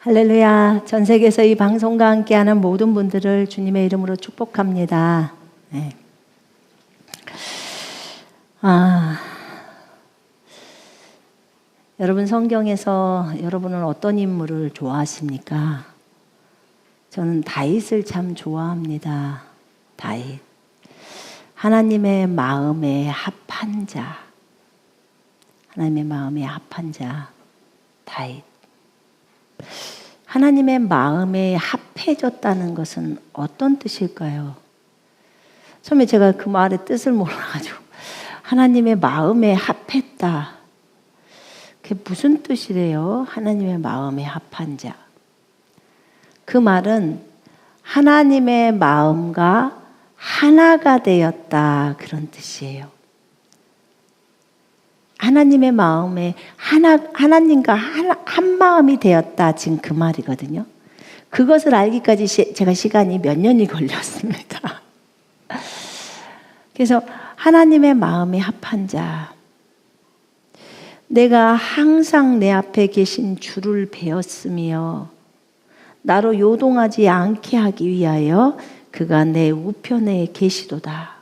할렐루야. 전 세계에서 이 방송과 함께하는 모든 분들을 주님의 이름으로 축복합니다. 네. 여러분 성경에서 여러분은 어떤 인물을 좋아하십니까? 저는 다윗을 참 좋아합니다. 다윗. 하나님의 마음에 합한 자. 하나님의 마음에 합한 자. 다윗. 하나님의 마음에 합해졌다는 것은 어떤 뜻일까요? 처음에 제가 그 말의 뜻을 몰라가지고 하나님의 마음에 합했다. 그게 무슨 뜻이래요? 하나님의 마음에 합한 자. 그 말은 하나님의 마음과 하나가 되었다, 그런 뜻이에요. 하나님의 마음에 하나님과 한 마음이 되었다, 지금 그 말이거든요. 그것을 알기까지 제가 시간이 몇 년이 걸렸습니다. 그래서 하나님의 마음에 합한 자. 내가 항상 내 앞에 계신 주를 배웠으며 나로 요동하지 않게 하기 위하여 그가 내 우편에 계시도다.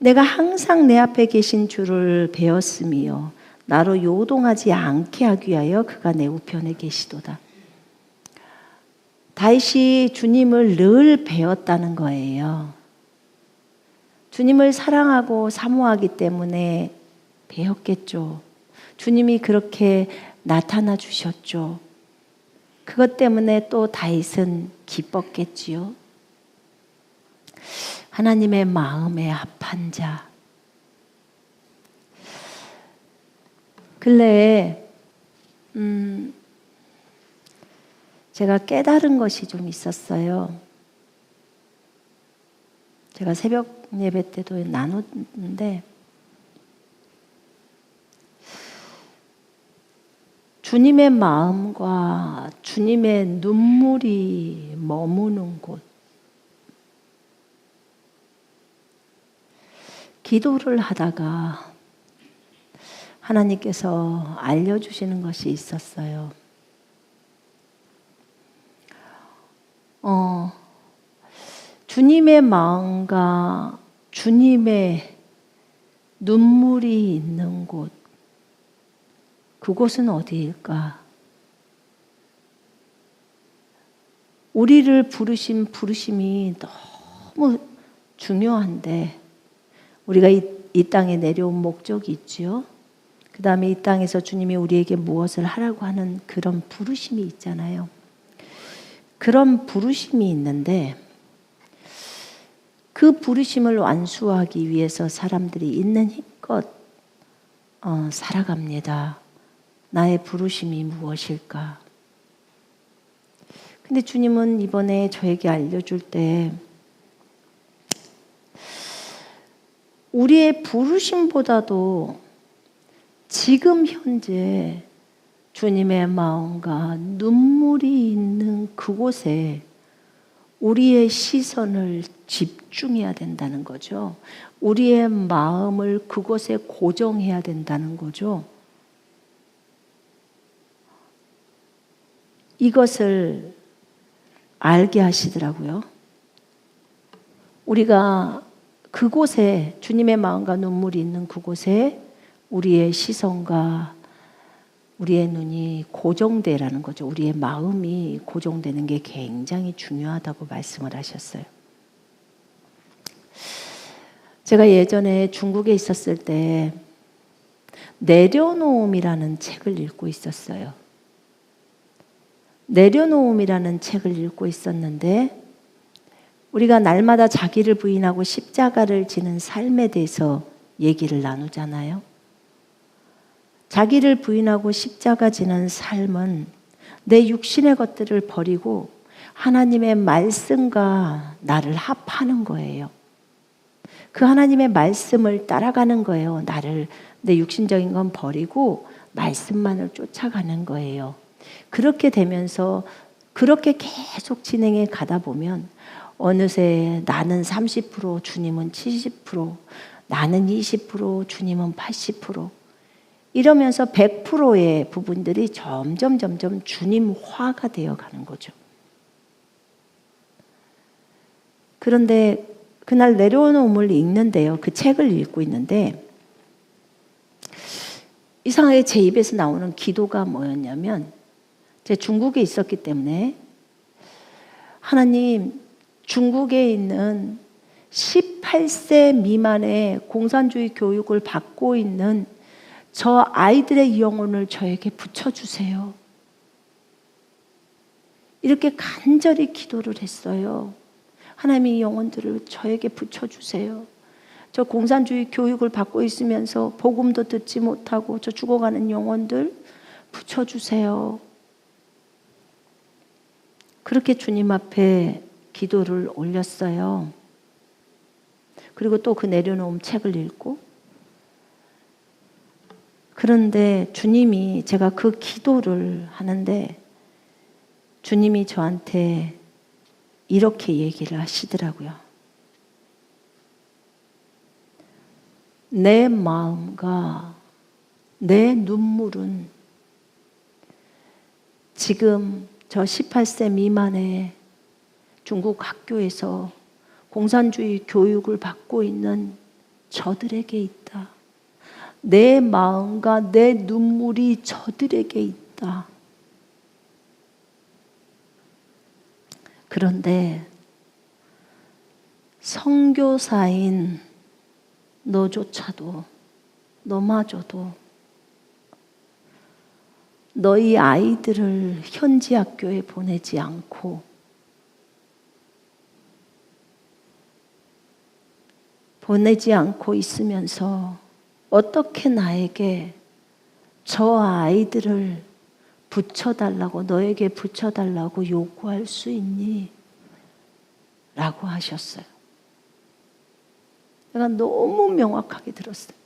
내가 항상 내 앞에 계신 주를 배웠으며 나로 요동하지 않게 하기 위하여 그가 내 우편에 계시도다. 다윗이 주님을 늘 배웠다는 거예요. 주님을 사랑하고 사모하기 때문에 배웠겠죠. 주님이 그렇게 나타나 주셨죠. 그것 때문에 또 다윗은 기뻤겠지요. 하나님의 마음에 합한 자. 근래에 제가 깨달은 것이 좀 있었어요. 제가 새벽 예배 때도 나눴는데 주님의 마음과 주님의 눈물이 머무는 곳. 기도를 하다가 하나님께서 알려주시는 것이 있었어요. 주님의 마음과 주님의 눈물이 있는 곳. 그곳은 어디일까? 우리를 부르신 부르심이 너무 중요한데 우리가 이 땅에 내려온 목적이 있죠. 그 다음에 이 땅에서 주님이 우리에게 무엇을 하라고 하는 그런 부르심이 있잖아요. 그런 부르심이 있는데 그 부르심을 완수하기 위해서 사람들이 있는 힘껏 살아갑니다. 나의 부르심이 무엇일까? 근데 주님은 이번에 저에게 알려줄 때 우리의 부르심보다도 지금 현재 주님의 마음과 눈물이 있는 그곳에 우리의 시선을 집중해야 된다는 거죠. 우리의 마음을 그곳에 고정해야 된다는 거죠. 이것을 알게 하시더라고요. 우리가 그곳에 주님의 마음과 눈물이 있는 그곳에 우리의 시선과 우리의 눈이 고정되라는 거죠. 우리의 마음이 고정되는 게 굉장히 중요하다고 말씀을 하셨어요. 제가 예전에 중국에 있었을 때 내려놓음이라는 책을 읽고 있었어요. 내려놓음이라는 책을 읽고 있었는데 우리가 날마다 자기를 부인하고 십자가를 지는 삶에 대해서 얘기를 나누잖아요. 자기를 부인하고 십자가 지는 삶은 내 육신의 것들을 버리고 하나님의 말씀과 나를 합하는 거예요. 그 하나님의 말씀을 따라가는 거예요. 내 육신적인 건 버리고 말씀만을 쫓아가는 거예요. 그렇게 되면서 그렇게 계속 진행해 가다 보면 어느새 나는 30%, 주님은 70%, 나는 20%, 주님은 80%. 이러면서 100%의 부분들이 점점 주님화가 되어가는 거죠. 그런데 그날 내려놓음을 읽는데요. 그 책을 읽고 있는데 이상하게 제 입에서 나오는 기도가 뭐였냐면, 제가 중국에 있었기 때문에 하나님, 중국에 있는 18세 미만의 공산주의 교육을 받고 있는 저 아이들의 영혼을 저에게 붙여주세요. 이렇게 간절히 기도를 했어요. 하나님의 영혼들을 저에게 붙여주세요. 저 공산주의 교육을 받고 있으면서 복음도 듣지 못하고 저 죽어가는 영혼들 붙여주세요. 그렇게 주님 앞에 기도를 올렸어요. 그리고 또 그 내려놓은 책을 읽고, 그런데 주님이, 제가 그 기도를 하는데 주님이 저한테 이렇게 얘기를 하시더라고요. 내 마음과 내 눈물은 지금 저 18세 미만의 중국 학교에서 공산주의 교육을 받고 있는 저들에게 있다. 내 마음과 내 눈물이 저들에게 있다. 그런데 선교사인 너조차도, 너마저도 너희 아이들을 현지 학교에 보내지 않고 있으면서 어떻게 나에게 저 아이들을 붙여달라고, 너에게 붙여달라고 요구할 수 있니? 라고 하셨어요. 내가 너무 명확하게 들었어요.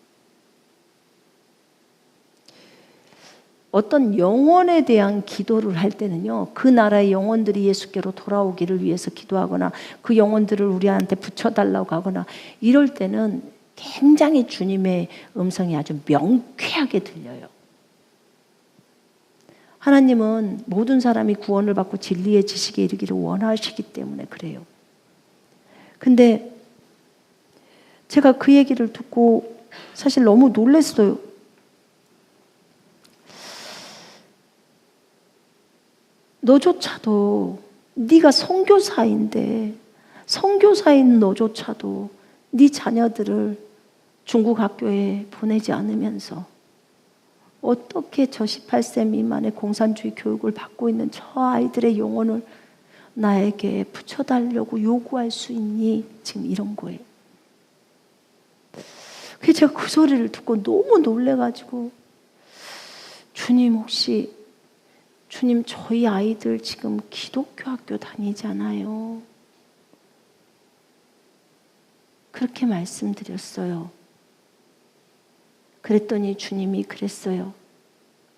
어떤 영혼에 대한 기도를 할 때는요, 그 나라의 영혼들이 예수께로 돌아오기를 위해서 기도하거나 그 영혼들을 우리한테 붙여달라고 하거나 이럴 때는 굉장히 주님의 음성이 아주 명쾌하게 들려요. 하나님은 모든 사람이 구원을 받고 진리의 지식에 이르기를 원하시기 때문에 그래요. 근데 제가 그 얘기를 듣고 사실 너무 놀랐어요. 너조차도, 네가 선교사인데 선교사인 너조차도 네 자녀들을 중국 학교에 보내지 않으면서 어떻게 저 18세 미만의 공산주의 교육을 받고 있는 저 아이들의 영혼을 나에게 붙여달라고 요구할 수 있니? 지금 이런 거예요. 그래서 제가 그 소리를 듣고 너무 놀래가지고, 주님 혹시, 주님 저희 아이들 지금 기독교 학교 다니잖아요. 그렇게 말씀드렸어요. 그랬더니 주님이 그랬어요.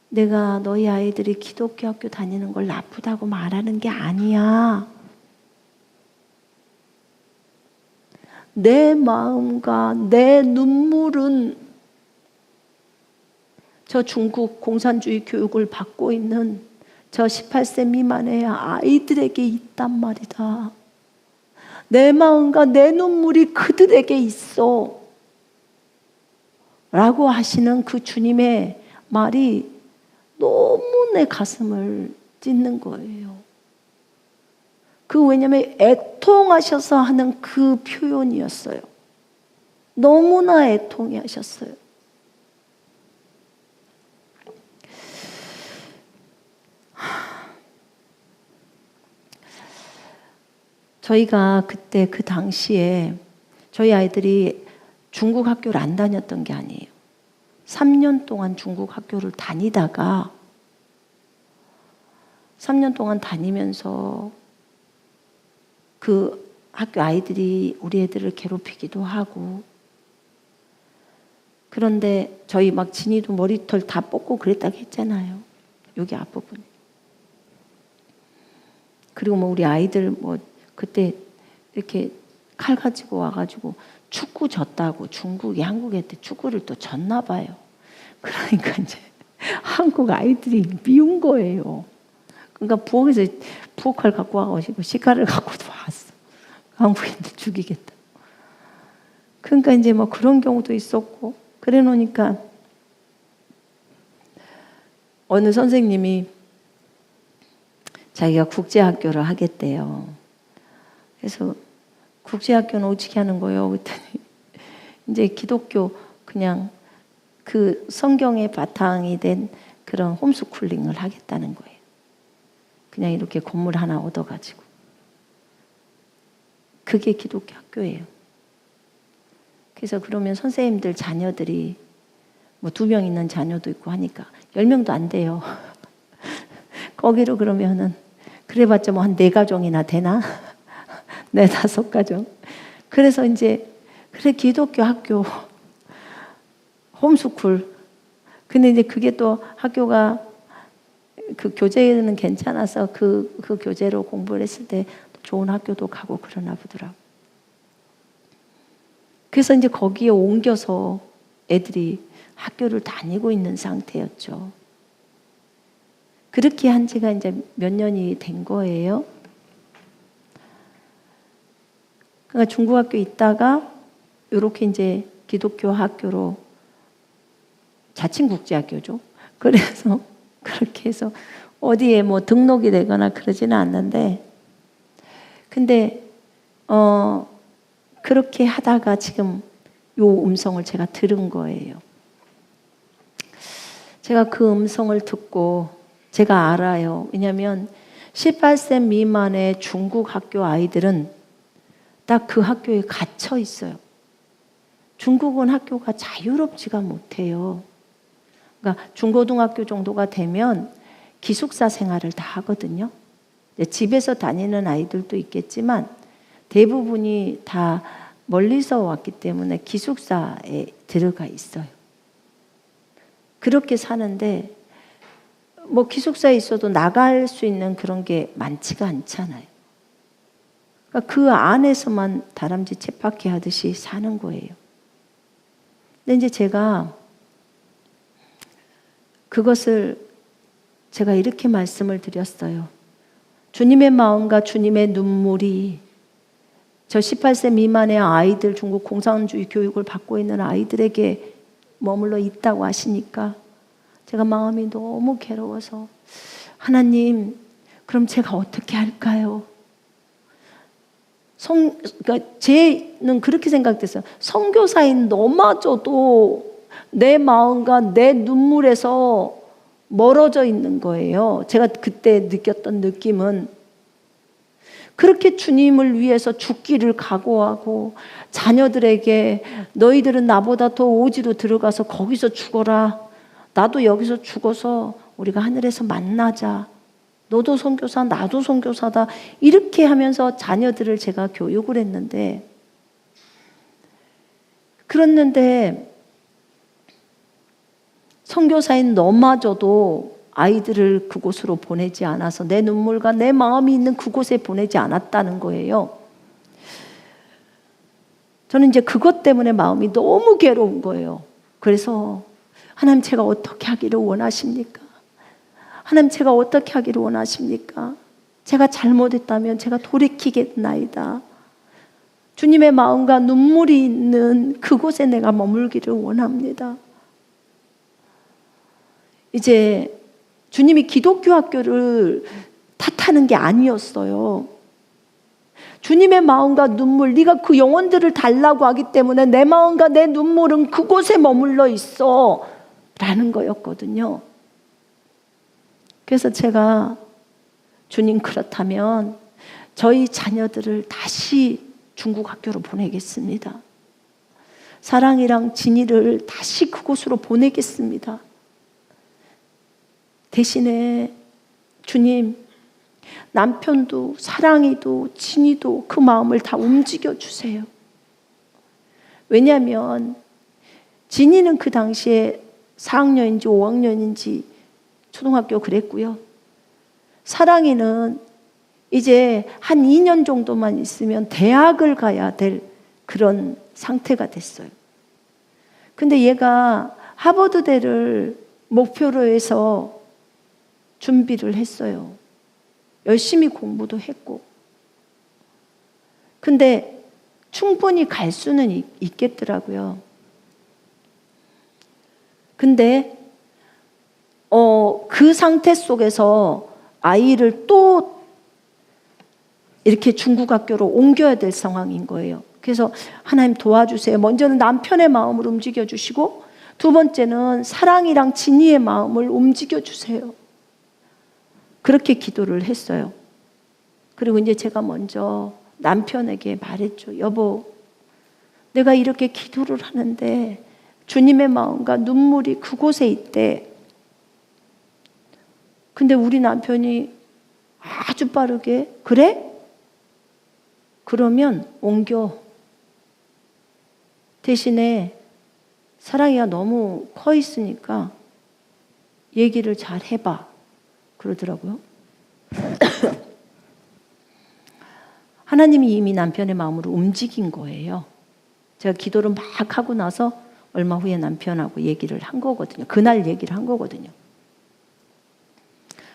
내가 너희 아이들이 기독교 학교 다니는 걸 나쁘다고 말하는 게 아니야. 내 마음과 내 눈물은 저 중국 공산주의 교육을 받고 있는 저 18세 미만의 아이들에게 있단 말이다. 내 마음과 내 눈물이 그들에게 있어. 라고 하시는 그 주님의 말이 너무 내 가슴을 찢는 거예요. 왜냐면 애통하셔서 하는 그 표현이었어요. 너무나 애통해 하셨어요. 저희가 그때 그 당시에 저희 아이들이 중국 학교를 안 다녔던 게 아니에요. 3년 동안 중국 학교를 다니다가 3년 동안 다니면서 그 학교 아이들이 우리 애들을 괴롭히기도 하고, 그런데 저희 막 진이도 머리털 다 뽑고 그랬다고 했잖아요. 여기 앞부분. 그리고 뭐 우리 아이들 뭐 그때 이렇게 칼 가지고 와가지고 축구 졌다고 중국이 한국 애들 축구를 또 졌나 봐요. 그러니까 이제 한국 아이들이 미운 거예요. 그러니까 부엌에서 부엌칼 갖고 와가지고 식칼을 갖고도 왔어. 한국인들 죽이겠다. 그러니까 이제 뭐 그런 경우도 있었고, 그래 놓으니까 어느 선생님이 자기가 국제학교를 하겠대요. 그래서 국제학교는 어떻게 하는 거예요? 그랬더니 이제 기독교 그냥 그 성경의 바탕이 된 그런 홈스쿨링을 하겠다는 거예요. 그냥 이렇게 건물 하나 얻어가지고. 그게 기독교 학교예요. 그래서 그러면 선생님들 자녀들이 뭐 2명 있는 자녀도 있고 하니까 10명도 안 돼요. 거기로 그러면은 그래봤자 뭐 한 4가정이나 되나? 4, 5가정. 그래서 이제 그래 기독교 학교 홈스쿨. 근데 이제 그게 또 학교가 그 교재는 괜찮아서 그 교재로 공부를 했을 때 좋은 학교도 가고 그러나 보더라고. 그래서 이제 거기에 옮겨서 애들이 학교를 다니고 있는 상태였죠. 그렇게 한 지가 이제 몇 년이 된 거예요. 그러니까 중국 학교에 있다가 이렇게 이제 기독교 학교로 자칭 국제학교죠. 그래서 그렇게 해서 어디에 뭐 등록이 되거나 그러지는 않는데, 근데 그렇게 하다가 지금 요 음성을 제가 들은 거예요. 제가 그 음성을 듣고 제가 알아요. 왜냐하면 18세 미만의 중국 학교 아이들은 딱 그 학교에 갇혀 있어요. 중국은 학교가 자유롭지가 못해요. 그러니까 중고등학교 정도가 되면 기숙사 생활을 다 하거든요. 집에서 다니는 아이들도 있겠지만 대부분이 다 멀리서 왔기 때문에 기숙사에 들어가 있어요. 그렇게 사는데 뭐 기숙사에 있어도 나갈 수 있는 그런 게 많지가 않잖아요. 그러니까 그 안에서만 다람쥐 쳇바퀴 하듯이 사는 거예요. 근데 이제 제가 그것을 제가 이렇게 말씀을 드렸어요. 주님의 마음과 주님의 눈물이 저 18세 미만의 아이들, 중국 공산주의 교육을 받고 있는 아이들에게 머물러 있다고 하시니까 제가 마음이 너무 괴로워서 하나님, 그럼 제가 어떻게 할까요? 그러니까 쟤는 그렇게 생각됐어요. 선교사인 너마저도 내 마음과 내 눈물에서 멀어져 있는 거예요. 제가 그때 느꼈던 느낌은 그렇게 주님을 위해서 죽기를 각오하고 자녀들에게 너희들은 나보다 더 오지로 들어가서 거기서 죽어라. 나도 여기서 죽어서 우리가 하늘에서 만나자. 너도 선교사, 나도 선교사다. 이렇게 하면서 자녀들을 제가 교육을 했는데, 그랬는데 선교사인 너마저도 아이들을 그곳으로 보내지 않아서 내 눈물과 내 마음이 있는 그곳에 보내지 않았다는 거예요. 저는 이제 그것 때문에 마음이 너무 괴로운 거예요. 그래서 하나님, 제가 어떻게 하기를 원하십니까? 하나님, 제가 어떻게 하기를 원하십니까? 제가 잘못했다면 제가 돌이키겠나이다. 주님의 마음과 눈물이 있는 그곳에 내가 머물기를 원합니다. 이제 주님이 기독교 학교를 탓하는 게 아니었어요. 주님의 마음과 눈물, 네가 그 영혼들을 달라고 하기 때문에 내 마음과 내 눈물은 그곳에 머물러 있어 라는 거였거든요. 그래서 제가 주님, 그렇다면 저희 자녀들을 다시 중국 학교로 보내겠습니다. 사랑이랑 진이를 다시 그곳으로 보내겠습니다. 대신에 주님, 남편도 사랑이도 진이도 그 마음을 다 움직여 주세요. 왜냐하면 진이는 그 당시에 4학년인지 5학년인지 초등학교 그랬고요. 사랑이는 이제 한 2년 정도만 있으면 대학을 가야 될 그런 상태가 됐어요. 근데 얘가 하버드대를 목표로 해서 준비를 했어요. 열심히 공부도 했고. 근데 충분히 갈 수는 있겠더라고요. 근데 그 상태 속에서 아이를 또 이렇게 중국 학교로 옮겨야 될 상황인 거예요. 그래서 하나님 도와주세요. 먼저는 남편의 마음을 움직여 주시고, 두 번째는 사랑이랑 진이의 마음을 움직여 주세요. 그렇게 기도를 했어요. 그리고 이제 제가 먼저 남편에게 말했죠. 여보, 내가 이렇게 기도를 하는데 주님의 마음과 눈물이 그곳에 있대. 근데 우리 남편이 아주 빠르게, 그래? 그러면 옮겨. 대신에 사랑이가 너무 커 있으니까 얘기를 잘 해봐. 그러더라고요. 하나님이 이미 남편의 마음으로 움직인 거예요. 제가 기도를 막 하고 나서 얼마 후에 남편하고 얘기를 한 거거든요. 그날 얘기를 한 거거든요.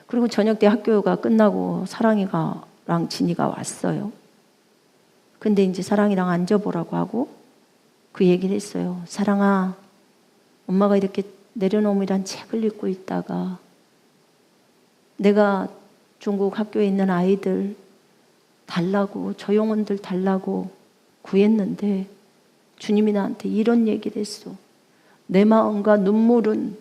그리고 저녁 때 학교가 끝나고 사랑이랑 진이가 왔어요. 근데 이제 사랑이랑 앉아보라고 하고 그 얘기를 했어요. 사랑아, 엄마가 이렇게 내려놓음이란 책을 읽고 있다가 내가 중국 학교에 있는 아이들 달라고, 저 영혼들 달라고 구했는데 주님이 나한테 이런 얘기를 했어. 내 마음과 눈물은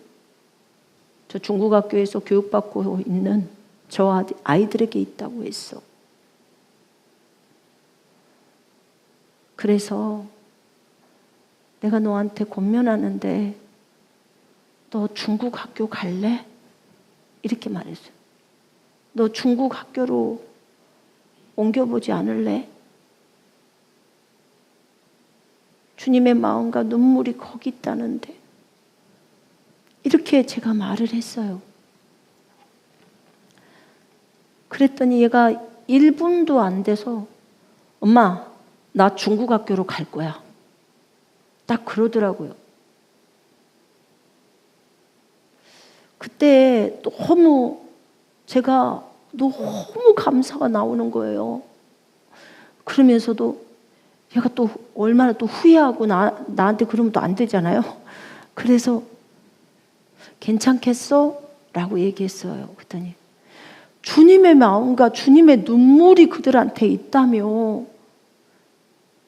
저 중국 학교에서 교육받고 있는 저 아이들에게 있다고 했어. 그래서 내가 너한테 권면하는데 너 중국 학교 갈래? 이렇게 말했어요. 너 중국 학교로 옮겨보지 않을래? 주님의 마음과 눈물이 거기 있다는데. 이렇게 제가 말을 했어요. 그랬더니 얘가 1분도 안 돼서 엄마, 나 중국 학교로 갈 거야. 딱 그러더라고요. 그때 제가 너무 감사가 나오는 거예요. 그러면서도 얘가 또 얼마나 또 후회하고 나한테 그러면 또 안 되잖아요. 그래서 괜찮겠어? 라고 얘기했어요. 그랬더니 주님의 마음과 주님의 눈물이 그들한테 있다며.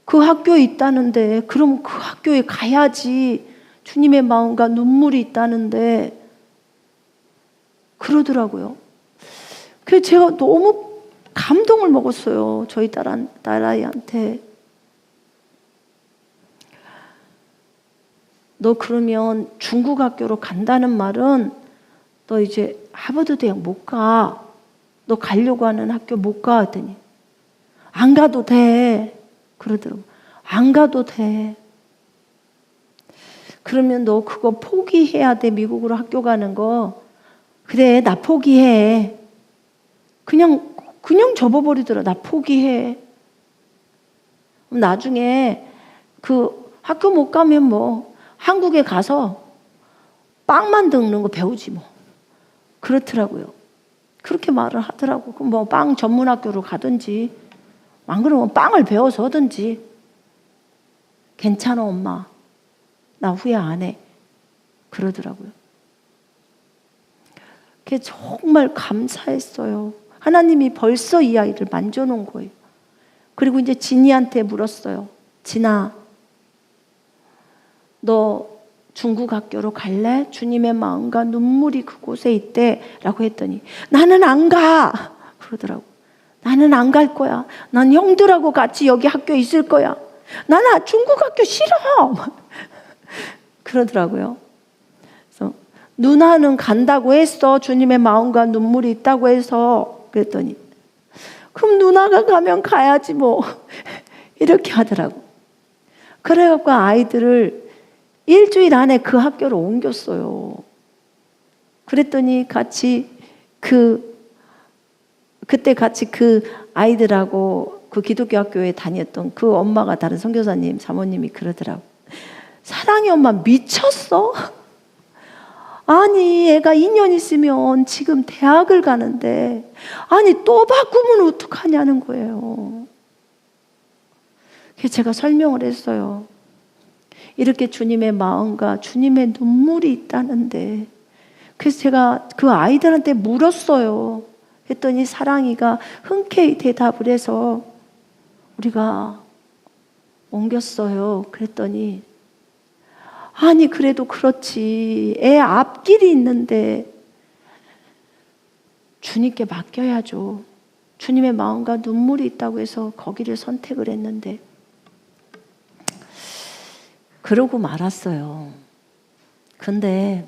그 학교에 있다는데 그럼 그 학교에 가야지. 주님의 마음과 눈물이 있다는데 그러더라고요. 그래서 제가 너무 감동을 먹었어요. 저희 딸아이한테. 너 그러면 중국 학교로 간다는 말은 너 이제 하버드 대학 못 가. 너 가려고 하는 학교 못 가. 하더니 안 가도 돼. 그러더라고. 안 가도 돼. 그러면 너 그거 포기해야 돼. 미국으로 학교 가는 거. 그래, 나 포기해. 그냥 접어버리더라. 나 포기해. 나중에 그 학교 못 가면 뭐 한국에 가서 빵 만드는 거 배우지 뭐. 그렇더라고요. 그렇게 말을 하더라고. 그럼 뭐 빵 전문 학교로 가든지 안 그러면 빵을 배워서 하든지. 괜찮아 엄마. 나 후회 안 해. 그러더라고요. 그게 정말 감사했어요. 하나님이 벌써 이 아이를 만져놓은 거예요. 그리고 이제 진이한테 물었어요. 진아, 너 중국 학교로 갈래? 주님의 마음과 눈물이 그곳에 있대. 라고 했더니 나는 안 가. 그러더라고. 나는 안 갈 거야. 난 형들하고 같이 여기 학교에 있을 거야. 나는 중국 학교 싫어. 그러더라고요. 그래서 누나는 간다고 했어. 주님의 마음과 눈물이 있다고 해서. 그랬더니 그럼 누나가 가면 가야지 뭐. 이렇게 하더라고. 그래갖고 아이들을 일주일 안에 그 학교로 옮겼어요. 그랬더니 그때 같이 그 아이들하고 그 기독교 학교에 다녔던 그 엄마가 다른 선교사님, 사모님이 그러더라고. 사랑이 엄마 미쳤어? 아니 애가 2년 있으면 지금 대학을 가는데 아니 또 바꾸면 어떡하냐는 거예요. 그래서 제가 설명을 했어요. 이렇게 주님의 마음과 주님의 눈물이 있다는데, 그래서 제가 그 아이들한테 물었어요. 했더니 사랑이가 흔쾌히 대답을 해서 우리가 옮겼어요. 그랬더니 아니 그래도 그렇지, 애 앞길이 있는데 주님께 맡겨야죠. 주님의 마음과 눈물이 있다고 해서 거기를 선택을 했는데, 그러고 말았어요. 근데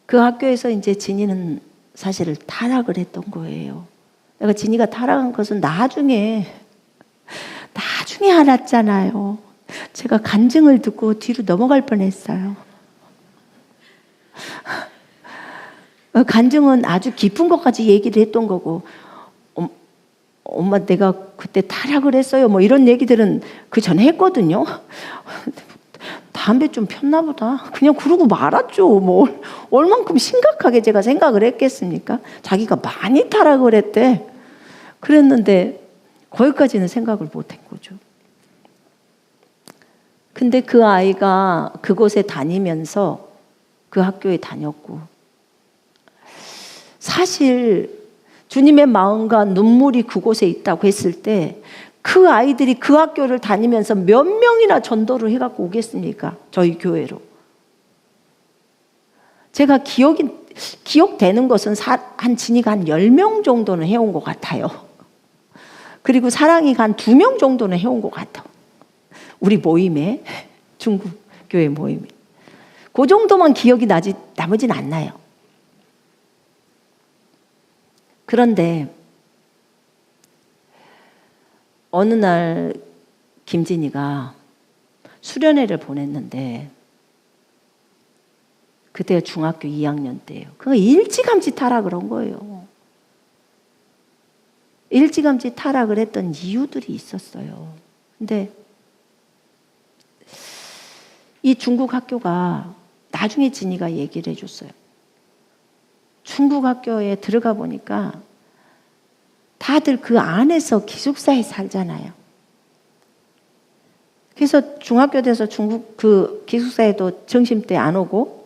그 학교에서 이제 진이는 사실 타락을 했던 거예요. 내가 진이가 타락한 것은 나중에 알았잖아요. 제가 간증을 듣고 뒤로 넘어갈 뻔했어요. 간증은 아주 깊은 것까지 얘기를 했던 거고, 엄마 내가 그때 타락을 했어요 뭐 이런 얘기들은 그 전에 했거든요. 담배 좀 폈나 보다 그냥 그러고 말았죠. 뭐 얼만큼 심각하게 제가 생각을 했겠습니까? 자기가 많이 타락을 했대. 그랬는데 거기까지는 생각을 못한 거죠. 근데 그 아이가 그곳에 다니면서 그 학교에 다녔고, 사실 주님의 마음과 눈물이 그곳에 있다고 했을 때 그 아이들이 그 학교를 다니면서 몇 명이나 전도를 해갖고 오겠습니까? 저희 교회로. 제가 기억되는 것은 한 진이가 한 10명 정도는 해온 것 같아요. 그리고 사랑이가 한 2명 정도는 해온 것 같아요. 우리 모임에, 중국 교회 모임에. 그 정도만 기억이 나지 나머지는 안 나요. 그런데 어느 날 김진이가 수련회를 보냈는데, 그때가 중학교 2학년 때예요. 그거 일찌감치 타락을 한 거예요. 일찌감치 타락을 했던 이유들이 있었어요. 근데 이 중국 학교가 나중에 진이가 얘기를 해줬어요. 중국 학교에 들어가 보니까 다들 그 안에서 기숙사에 살잖아요. 그래서 중학교 돼서 중국 그 기숙사에도 점심 때 안 오고,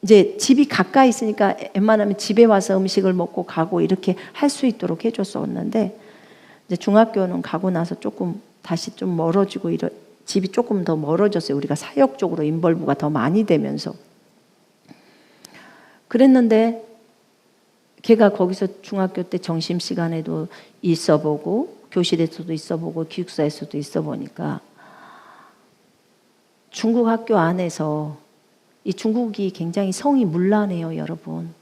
이제 집이 가까이 있으니까 웬만하면 집에 와서 음식을 먹고 가고 이렇게 할 수 있도록 해줬었는데, 이제 중학교는 가고 나서 조금 다시 좀 멀어지고 집이 조금 더 멀어졌어요. 우리가 사역적으로 인벌브가 더 많이 되면서. 그랬는데 걔가 거기서 중학교 때 점심시간에도 있어보고 교실에서도 있어보고 기숙사에서도 있어보니까 중국 학교 안에서, 이 중국이 굉장히 성이 문란해요, 여러분.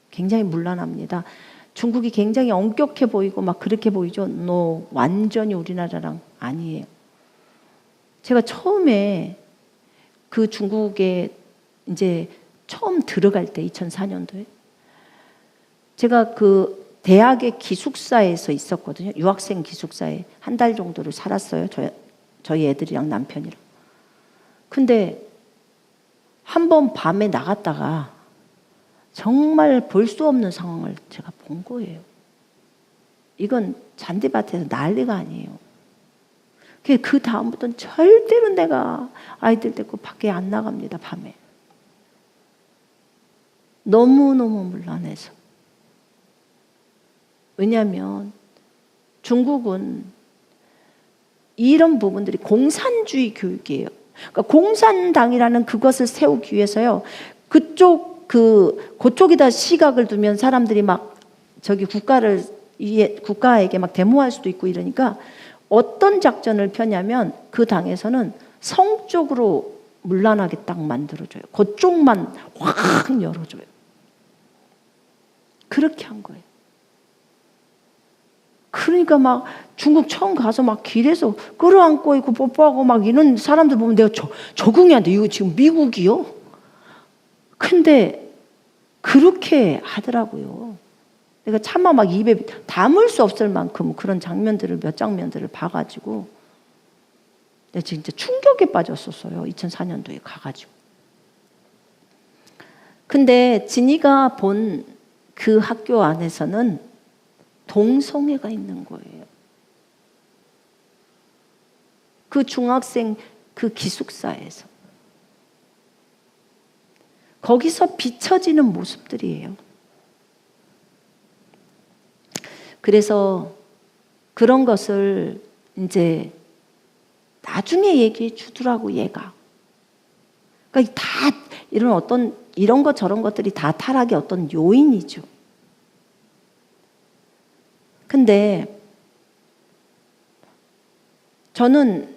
굉장히 문란합니다. 중국이 굉장히 엄격해 보이고 막 그렇게 보이죠? No, 완전히 우리나라랑 아니에요. 제가 처음에 그 중국에 이제 처음 들어갈 때 2004년도에 제가 그 대학의 기숙사에서 있었거든요. 유학생 기숙사에 한 달 정도를 살았어요. 저희 애들이랑 남편이랑. 근데 한 번 밤에 나갔다가 정말 볼 수 없는 상황을 제가 본 거예요. 이건 잔디밭에서 난리가 아니에요. 그 다음부터는 절대로 내가 아이들 데리고 밖에 안 나갑니다, 밤에. 너무너무 문란해서. 왜냐하면 중국은 이런 부분들이 공산주의 교육이에요. 그러니까 공산당이라는 그것을 세우기 위해서요, 그쪽에다 시각을 두면 사람들이 막 저기 국가에게 막 데모할 수도 있고 이러니까 어떤 작전을 펴냐면 그 당에서는 성적으로 문란하게 딱 만들어줘요. 그쪽만 확 열어줘요. 그렇게 한 거예요. 그러니까 막 중국 처음 가서 막 길에서 끌어안고 있고 뽀뽀하고 막 이런 사람들 보면 내가 적응이 안 돼. 이거 지금 미국이요? 근데 그렇게 하더라고요. 내가 차마 막 입에 담을 수 없을 만큼 그런 장면들을 몇 장면들을 봐가지고 내가 진짜 충격에 빠졌었어요. 2004년도에 가가지고. 근데 진이가 본 그 학교 안에서는 동성애가 있는 거예요. 그 중학생 그 기숙사에서. 거기서 비춰지는 모습들이에요. 그래서 그런 것을 이제 나중에 얘기해 주더라고, 얘가. 그러니까 다 이런 것 저런 것들이 다 타락의 어떤 요인이죠. 근데 저는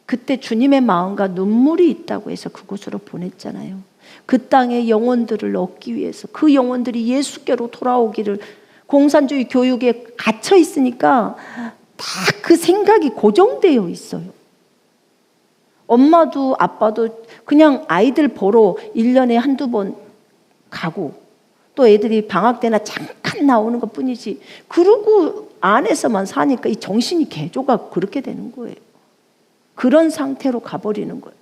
그때 주님의 마음과 눈물이 있다고 해서 그곳으로 보냈잖아요. 그 땅의 영혼들을 얻기 위해서, 그 영혼들이 예수께로 돌아오기를, 공산주의 교육에 갇혀 있으니까 다 그 생각이 고정되어 있어요. 엄마도 아빠도 그냥 아이들 보러 1년에 한두 번 가고, 또 애들이 방학 때나 잠깐 나오는 것 뿐이지, 그러고 안에서만 사니까 이 정신이 개조가 그렇게 되는 거예요. 그런 상태로 가버리는 거예요.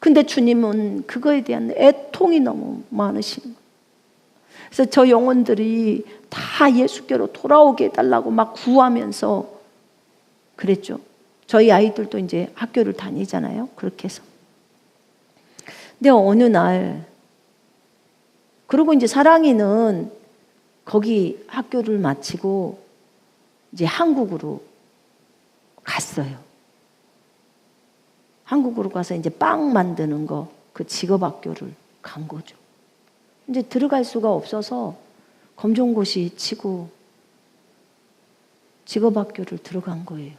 근데 주님은 그거에 대한 애통이 너무 많으신 거예요. 그래서 저 영혼들이 다 예수께로 돌아오게 해달라고 막 구하면서 그랬죠. 저희 아이들도 이제 학교를 다니잖아요. 그렇게 해서. 근데 어느 날, 그리고 이제 사랑이는 거기 학교를 마치고 이제 한국으로 갔어요. 한국으로 가서 이제 빵 만드는 거, 그 직업학교를 간 거죠. 이제 들어갈 수가 없어서 검정고시 치고 직업학교를 들어간 거예요.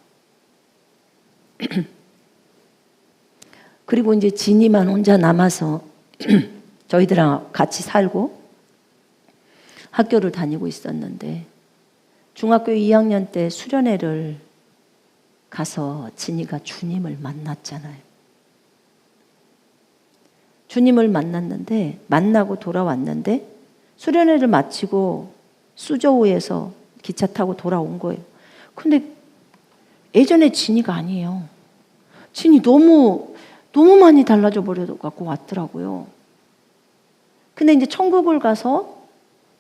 그리고 이제 진이만 혼자 남아서 저희들랑 같이 살고 학교를 다니고 있었는데, 중학교 2학년 때 수련회를 가서 진이가 주님을 만났잖아요. 주님을 만나고 돌아왔는데, 수련회를 마치고 수저우에서 기차 타고 돌아온 거예요. 근데 예전에 진이가 아니에요. 진이 너무 많이 달라져 버려갖고 왔더라고요. 근데 이제 천국을 가서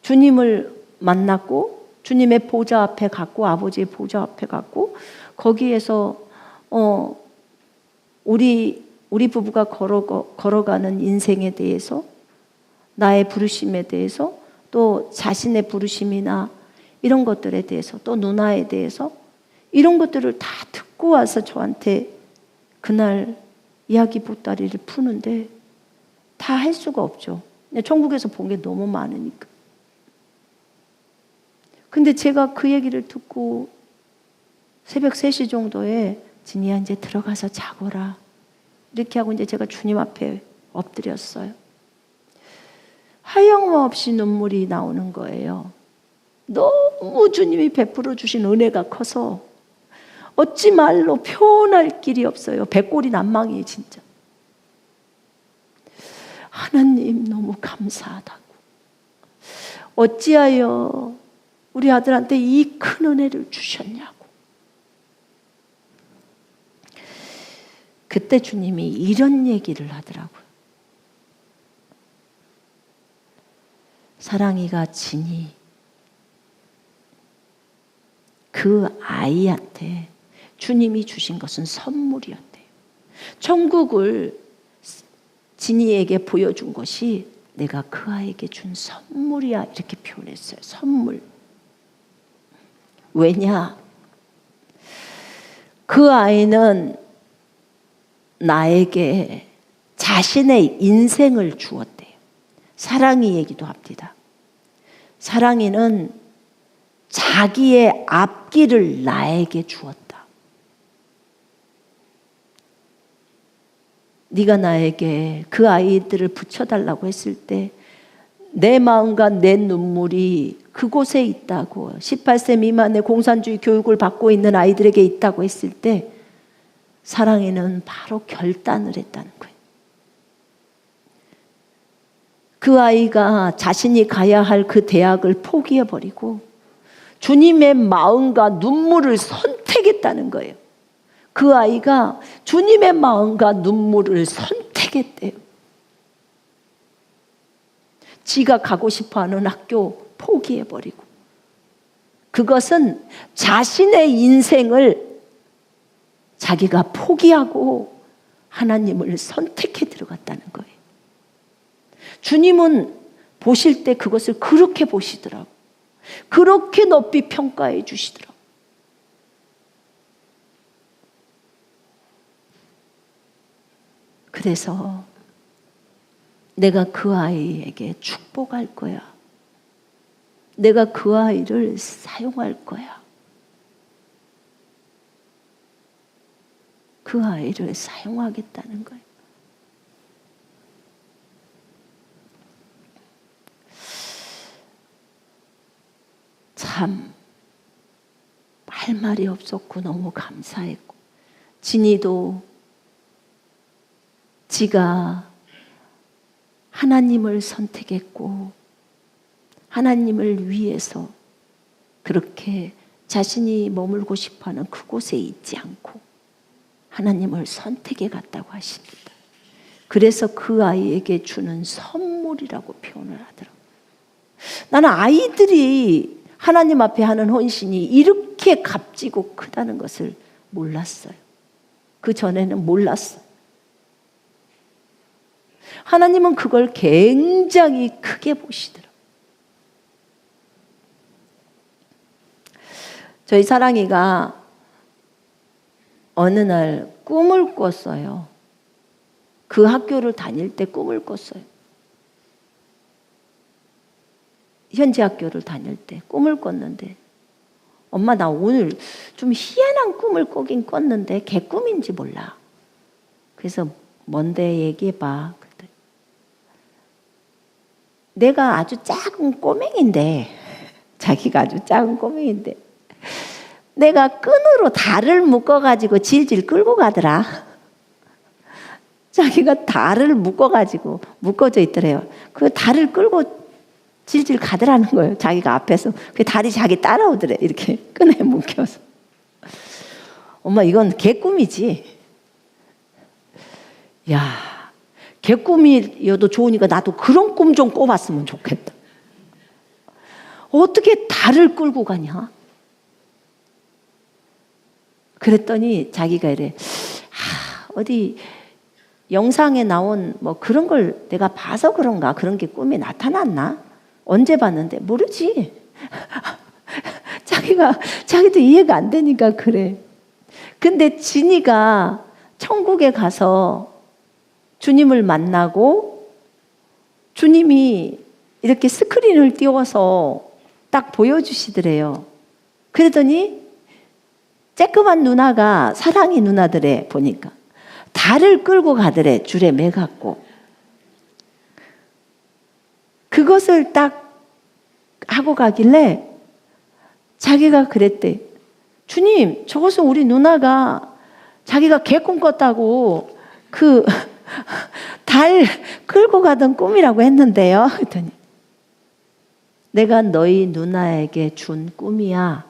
주님을 만났고, 주님의 보좌 앞에 갔고, 아버지의 보좌 앞에 갔고, 거기에서 우리 부부가 걸어가는 인생에 대해서, 나의 부르심에 대해서, 또 자신의 부르심이나 이런 것들에 대해서, 또 누나에 대해서 이런 것들을 다 듣고 와서 저한테 그날 이야기 보따리를 푸는데 다 할 수가 없죠. 천국에서 본 게 너무 많으니까. 근데 제가 그 얘기를 듣고 새벽 3시 정도에 진이야 이제 들어가서 자거라, 이렇게 하고 이제 제가 주님 앞에 엎드렸어요. 하염없이 눈물이 나오는 거예요. 너무 주님이 베풀어 주신 은혜가 커서 어찌 말로 표현할 길이 없어요. 백골이 난망이에요, 진짜. 하나님 너무 감사하다고. 어찌하여 우리 아들한테 이 큰 은혜를 주셨냐고. 그때 주님이 이런 얘기를 하더라고요. 사랑이가 진이 그 아이한테 주님이 주신 것은 선물이었대요. 천국을 진이에게 보여준 것이 내가 그 아이에게 준 선물이야, 이렇게 표현했어요. 선물. 왜냐? 그 아이는 나에게 자신의 인생을 주었대요. 사랑이 얘기도 합니다. 사랑이는 자기의 앞길을 나에게 주었다. 네가 나에게 그 아이들을 붙여달라고 했을 때 내 마음과 내 눈물이 그곳에 있다고, 18세 미만의 공산주의 교육을 받고 있는 아이들에게 있다고 했을 때 사랑이는 바로 결단을 했다는 거예요. 그 아이가 자신이 가야 할 그 대학을 포기해버리고 주님의 마음과 눈물을 선택했다는 거예요. 그 아이가 주님의 마음과 눈물을 선택했대요. 지가 가고 싶어하는 학교 포기해버리고, 그것은 자신의 인생을 자기가 포기하고 하나님을 선택해 들어갔다는 거예요. 주님은 보실 때 그것을 그렇게 보시더라고. 그렇게 높이 평가해 주시더라고. 그래서 내가 그 아이에게 축복할 거야. 내가 그 아이를 사용할 거야. 그 아이를 사용하겠다는 거예요. 참 할 말이 없었고 너무 감사했고, 진이도 지가 하나님을 선택했고 하나님을 위해서 그렇게 자신이 머물고 싶어하는 그곳에 있지 않고 하나님을 선택해 갔다고 하십니다. 그래서 그 아이에게 주는 선물이라고 표현을 하더라고요. 나는 아이들이 하나님 앞에 하는 헌신이 이렇게 값지고 크다는 것을 몰랐어요. 그 전에는 몰랐어요. 하나님은 그걸 굉장히 크게 보시더라고요. 저희 사랑이가 어느 날 꿈을 꿨어요. 그 학교를 다닐 때 꿈을 꿨어요. 현지 학교를 다닐 때 꿈을 꿨는데, 엄마 나 오늘 좀 희한한 꿈을 꾸긴 꿨는데 개꿈인지 몰라. 그래서 뭔데 얘기해봐. 그랬더니 내가 아주 작은 꼬맹인데, 자기가 아주 작은 꼬맹인데 내가 끈으로 달을 묶어가지고 질질 끌고 가더라. 자기가 달을 묶어가지고 묶어져 있더래요. 그 달을 끌고 질질 가더라는 거예요. 자기가 앞에서. 그 달이 자기 따라오더래. 이렇게 끈에 묶여서. 엄마 이건 개꿈이지. 야, 개꿈이어도 좋으니까 나도 그런 꿈 좀 꿔봤으면 좋겠다. 어떻게 달을 끌고 가냐? 그랬더니 자기가 이래, 어디 영상에 나온 뭐 그런 걸 내가 봐서 그런가? 그런 게 꿈에 나타났나? 언제 봤는데? 모르지. 자기도 이해가 안 되니까 그래. 근데 진이가 천국에 가서 주님을 만나고 주님이 이렇게 스크린을 띄워서 딱 보여주시더래요. 그러더니 쬐끄만 누나가 사랑이 누나들에 보니까 달을 끌고 가더래. 줄에 매갖고. 그것을 딱 하고 가길래 자기가 그랬대. 주님, 저것은 우리 누나가 자기가 개꿈 꿨다고 그 달 끌고 가던 꿈이라고 했는데요. 그랬더니 내가 너희 누나에게 준 꿈이야.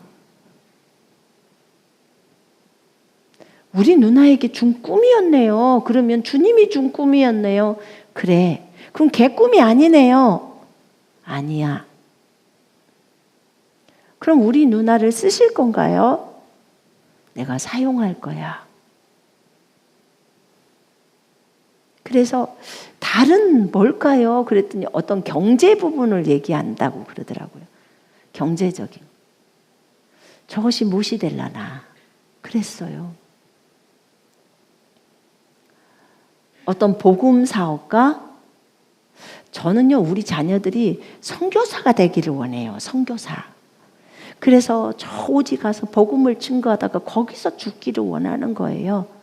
우리 누나에게 준 꿈이었네요. 그러면 주님이 준 꿈이었네요. 그래. 그럼 개꿈이 아니네요. 아니야. 그럼 우리 누나를 쓰실 건가요? 내가 사용할 거야. 그래서 달은 뭘까요? 그랬더니 어떤 경제 부분을 얘기한다고 그러더라고요. 경제적인. 저것이 무엇이 될라나 그랬어요. 어떤 복음 사업가? 저는요, 우리 자녀들이 선교사가 되기를 원해요. 선교사. 그래서 저 오지 가서 복음을 증거하다가 거기서 죽기를 원하는 거예요.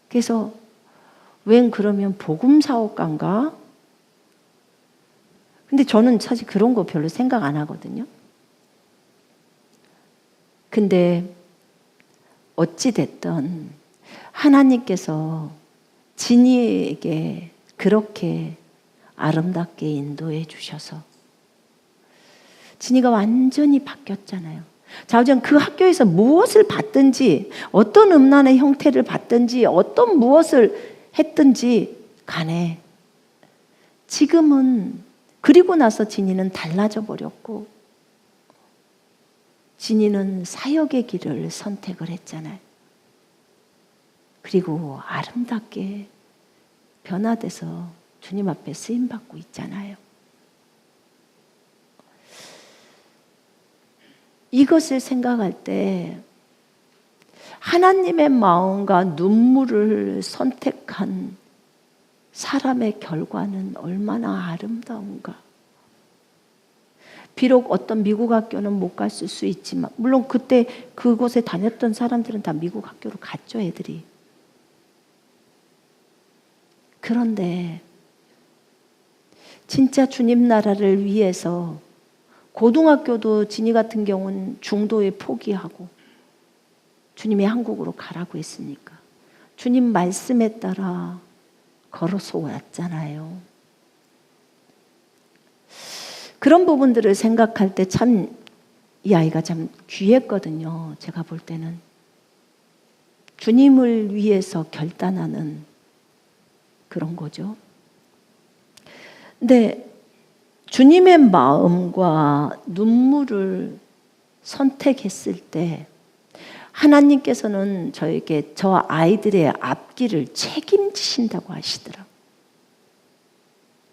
그래서 웬 그러면 복음 사업가인가? 근데 저는 사실 그런 거 별로 생각 안 하거든요. 근데 어찌 됐든 하나님께서 진이에게 그렇게 아름답게 인도해 주셔서 진이가 완전히 바뀌었잖아요. 좌우지간 그 학교에서 무엇을 받든지 어떤 음란의 형태를 받든지 어떤 무엇을 했든지 간에 지금은 그리고 나서 진이는 달라져 버렸고 진이는 사역의 길을 선택을 했잖아요. 그리고 아름답게 변화돼서 주님 앞에 쓰임받고 있잖아요. 이것을 생각할 때 하나님의 마음과 눈물을 선택한 사람의 결과는 얼마나 아름다운가. 비록 어떤 미국 학교는 못 갔을 수 있지만 물론 그때 그곳에 다녔던 사람들은 다 미국 학교로 갔죠, 애들이. 그런데 진짜 주님 나라를 위해서 고등학교도 진이 같은 경우는 중도에 포기하고 주님이 한국으로 가라고 했으니까 주님 말씀에 따라 걸어서 왔잖아요. 그런 부분들을 생각할 때 참 이 아이가 참 귀했거든요. 제가 볼 때는 주님을 위해서 결단하는 그런 거죠. 근데 주님의 마음과 눈물을 선택했을 때 하나님께서는 저에게 저 아이들의 앞길을 책임지신다고 하시더라고요.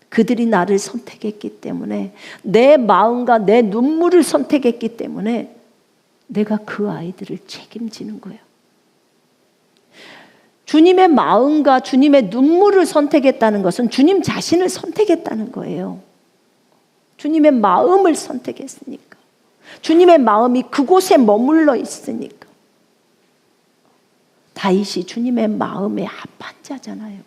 그들이 나를 선택했기 때문에 내 마음과 내 눈물을 선택했기 때문에 내가 그 아이들을 책임지는 거예요. 주님의 마음과 주님의 눈물을 선택했다는 것은 주님 자신을 선택했다는 거예요. 주님의 마음을 선택했으니까. 주님의 마음이 그곳에 머물러 있으니까. 다윗이 주님의 마음에 합한 자잖아요.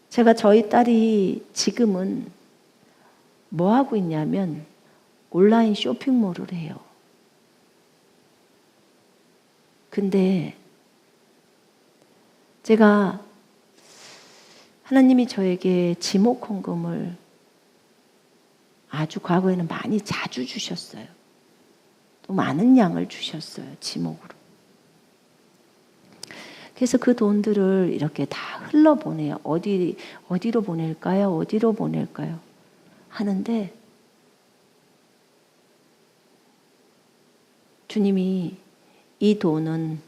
제가 저희 딸이 지금은 뭐 하고 있냐면 온라인 쇼핑몰을 해요. 근데 제가 하나님이 저에게 지목헌금을 아주 과거에는 많이 자주 주셨어요. 또 많은 양을 주셨어요. 지목으로. 그래서 그 돈들을 이렇게 다 흘러보내요. 어디로 보낼까요? 어디로 보낼까요? 하는데 주님이 이 돈은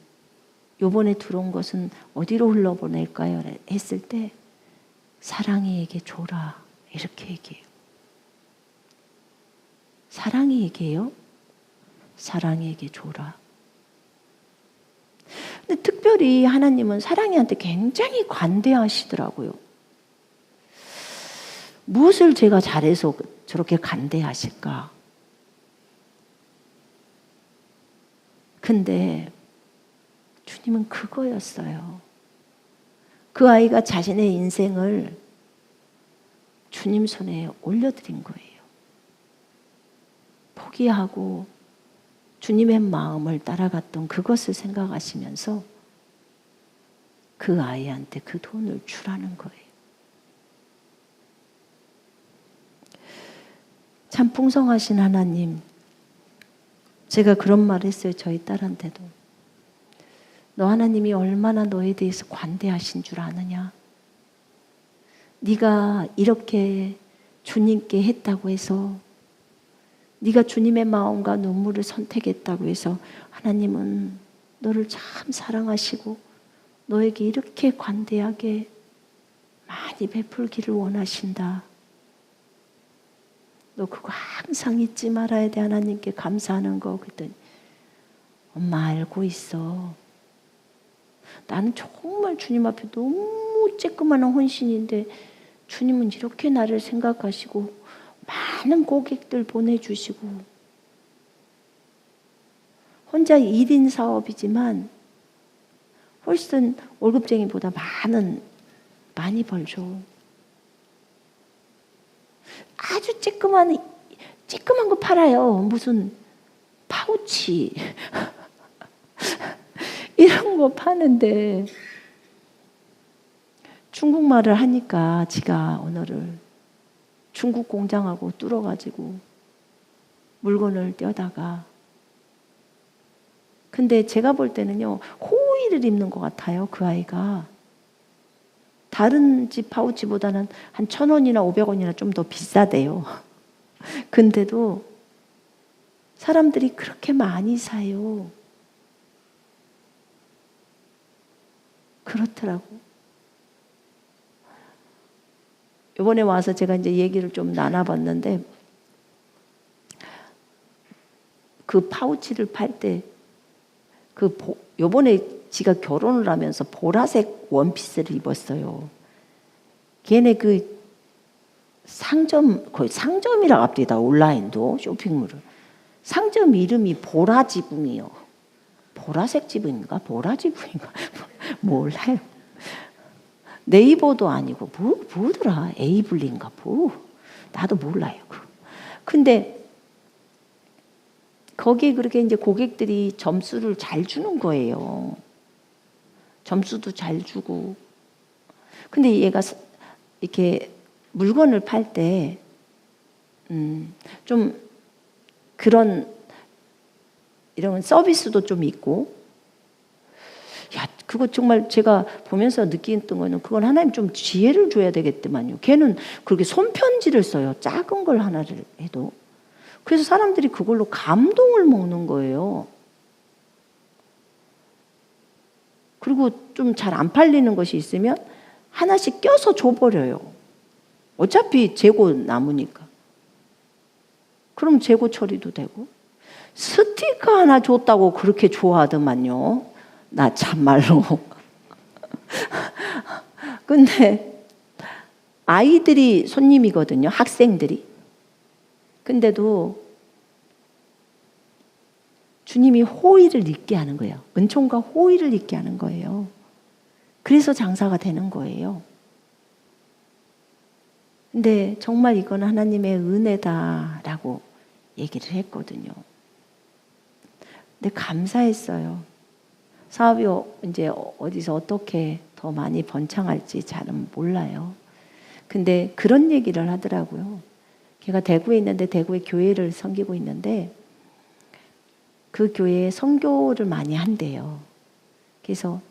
요번에 들어온 것은 어디로 흘러보낼까요? 했을 때 사랑이에게 줘라. 이렇게 얘기해요. 사랑이에게요? 사랑이에게 줘라. 근데 특별히 하나님은 사랑이한테 굉장히 관대하시더라고요. 무엇을 제가 잘해서 저렇게 관대하실까? 근데 주님은 그거였어요. 그 아이가 자신의 인생을 주님 손에 올려드린 거예요. 포기하고 주님의 마음을 따라갔던 그것을 생각하시면서 그 아이한테 그 돈을 주라는 거예요. 참 풍성하신 하나님, 제가 그런 말 했어요. 저희 딸한테도. 너 하나님이 얼마나 너에 대해서 관대하신 줄 아느냐? 네가 이렇게 주님께 했다고 해서 네가 주님의 마음과 눈물을 선택했다고 해서 하나님은 너를 참 사랑하시고 너에게 이렇게 관대하게 많이 베풀기를 원하신다. 너 그거 항상 잊지 말아야 돼. 하나님께 감사하는 거. 그랬더니 엄마 알고 있어. 나는 정말 주님 앞에 너무 쬐끄만한 헌신인데 주님은 이렇게 나를 생각하시고 많은 고객들 보내주시고 혼자 1인 사업이지만 훨씬 월급쟁이보다 많이 벌죠. 아주 쬐끄만 거 팔아요. 무슨 파우치 이런 거 파는데 중국말을 하니까 지가 언어를 중국 공장하고 뚫어가지고 물건을 떼다가. 근데 제가 볼 때는요, 호의를 입는 것 같아요, 그 아이가. 다른 집 파우치보다는 한 1,000원이나 500원이나 좀 더 비싸대요. 근데도 사람들이 그렇게 많이 사요. 그렇더라고. 이번에 와서 제가 이제 얘기를 좀 나눠봤는데, 그 파우치를 팔 때, 요번에 지가 결혼을 하면서 보라색 원피스를 입었어요. 걔네 그 상점, 거의 상점이라 합디다, 온라인도, 쇼핑몰을. 상점 이름이 보라지붕이요. 보라색 지붕인가? 보라지붕인가? 몰라요. 네이버도 아니고, 뭐더라? 에이블린가? 나도 몰라요. 근데, 거기에 그렇게 이제 고객들이 점수를 잘 주는 거예요. 점수도 잘 주고. 근데 얘가 이렇게 물건을 팔 때, 좀 이런 서비스도 좀 있고, 야, 그거 정말 제가 보면서 느꼈던 거는 그건 하나님 좀 지혜를 줘야 되겠더만요. 걔는 그렇게 손편지를 써요. 작은 걸 하나를 해도. 그래서 사람들이 그걸로 감동을 먹는 거예요. 그리고 좀 잘 안 팔리는 것이 있으면 하나씩 껴서 줘버려요. 어차피 재고 남으니까. 그럼 재고 처리도 되고. 스티커 하나 줬다고 그렇게 좋아하더만요. 나 참말로. 근데 아이들이 손님이거든요. 학생들이. 근데도 주님이 호의를 잊게 하는 거예요. 은총과 호의를 잊게 하는 거예요. 그래서 장사가 되는 거예요. 근데 정말 이건 하나님의 은혜다라고 얘기를 했거든요. 근데 감사했어요. 사업이 이제 어디서 어떻게 더 많이 번창할지 잘은 몰라요. 근데 그런 얘기를 하더라고요. 걔가 대구에 있는데 대구에 교회를 섬기고 있는데 그 교회에 선교를 많이 한대요. 그래서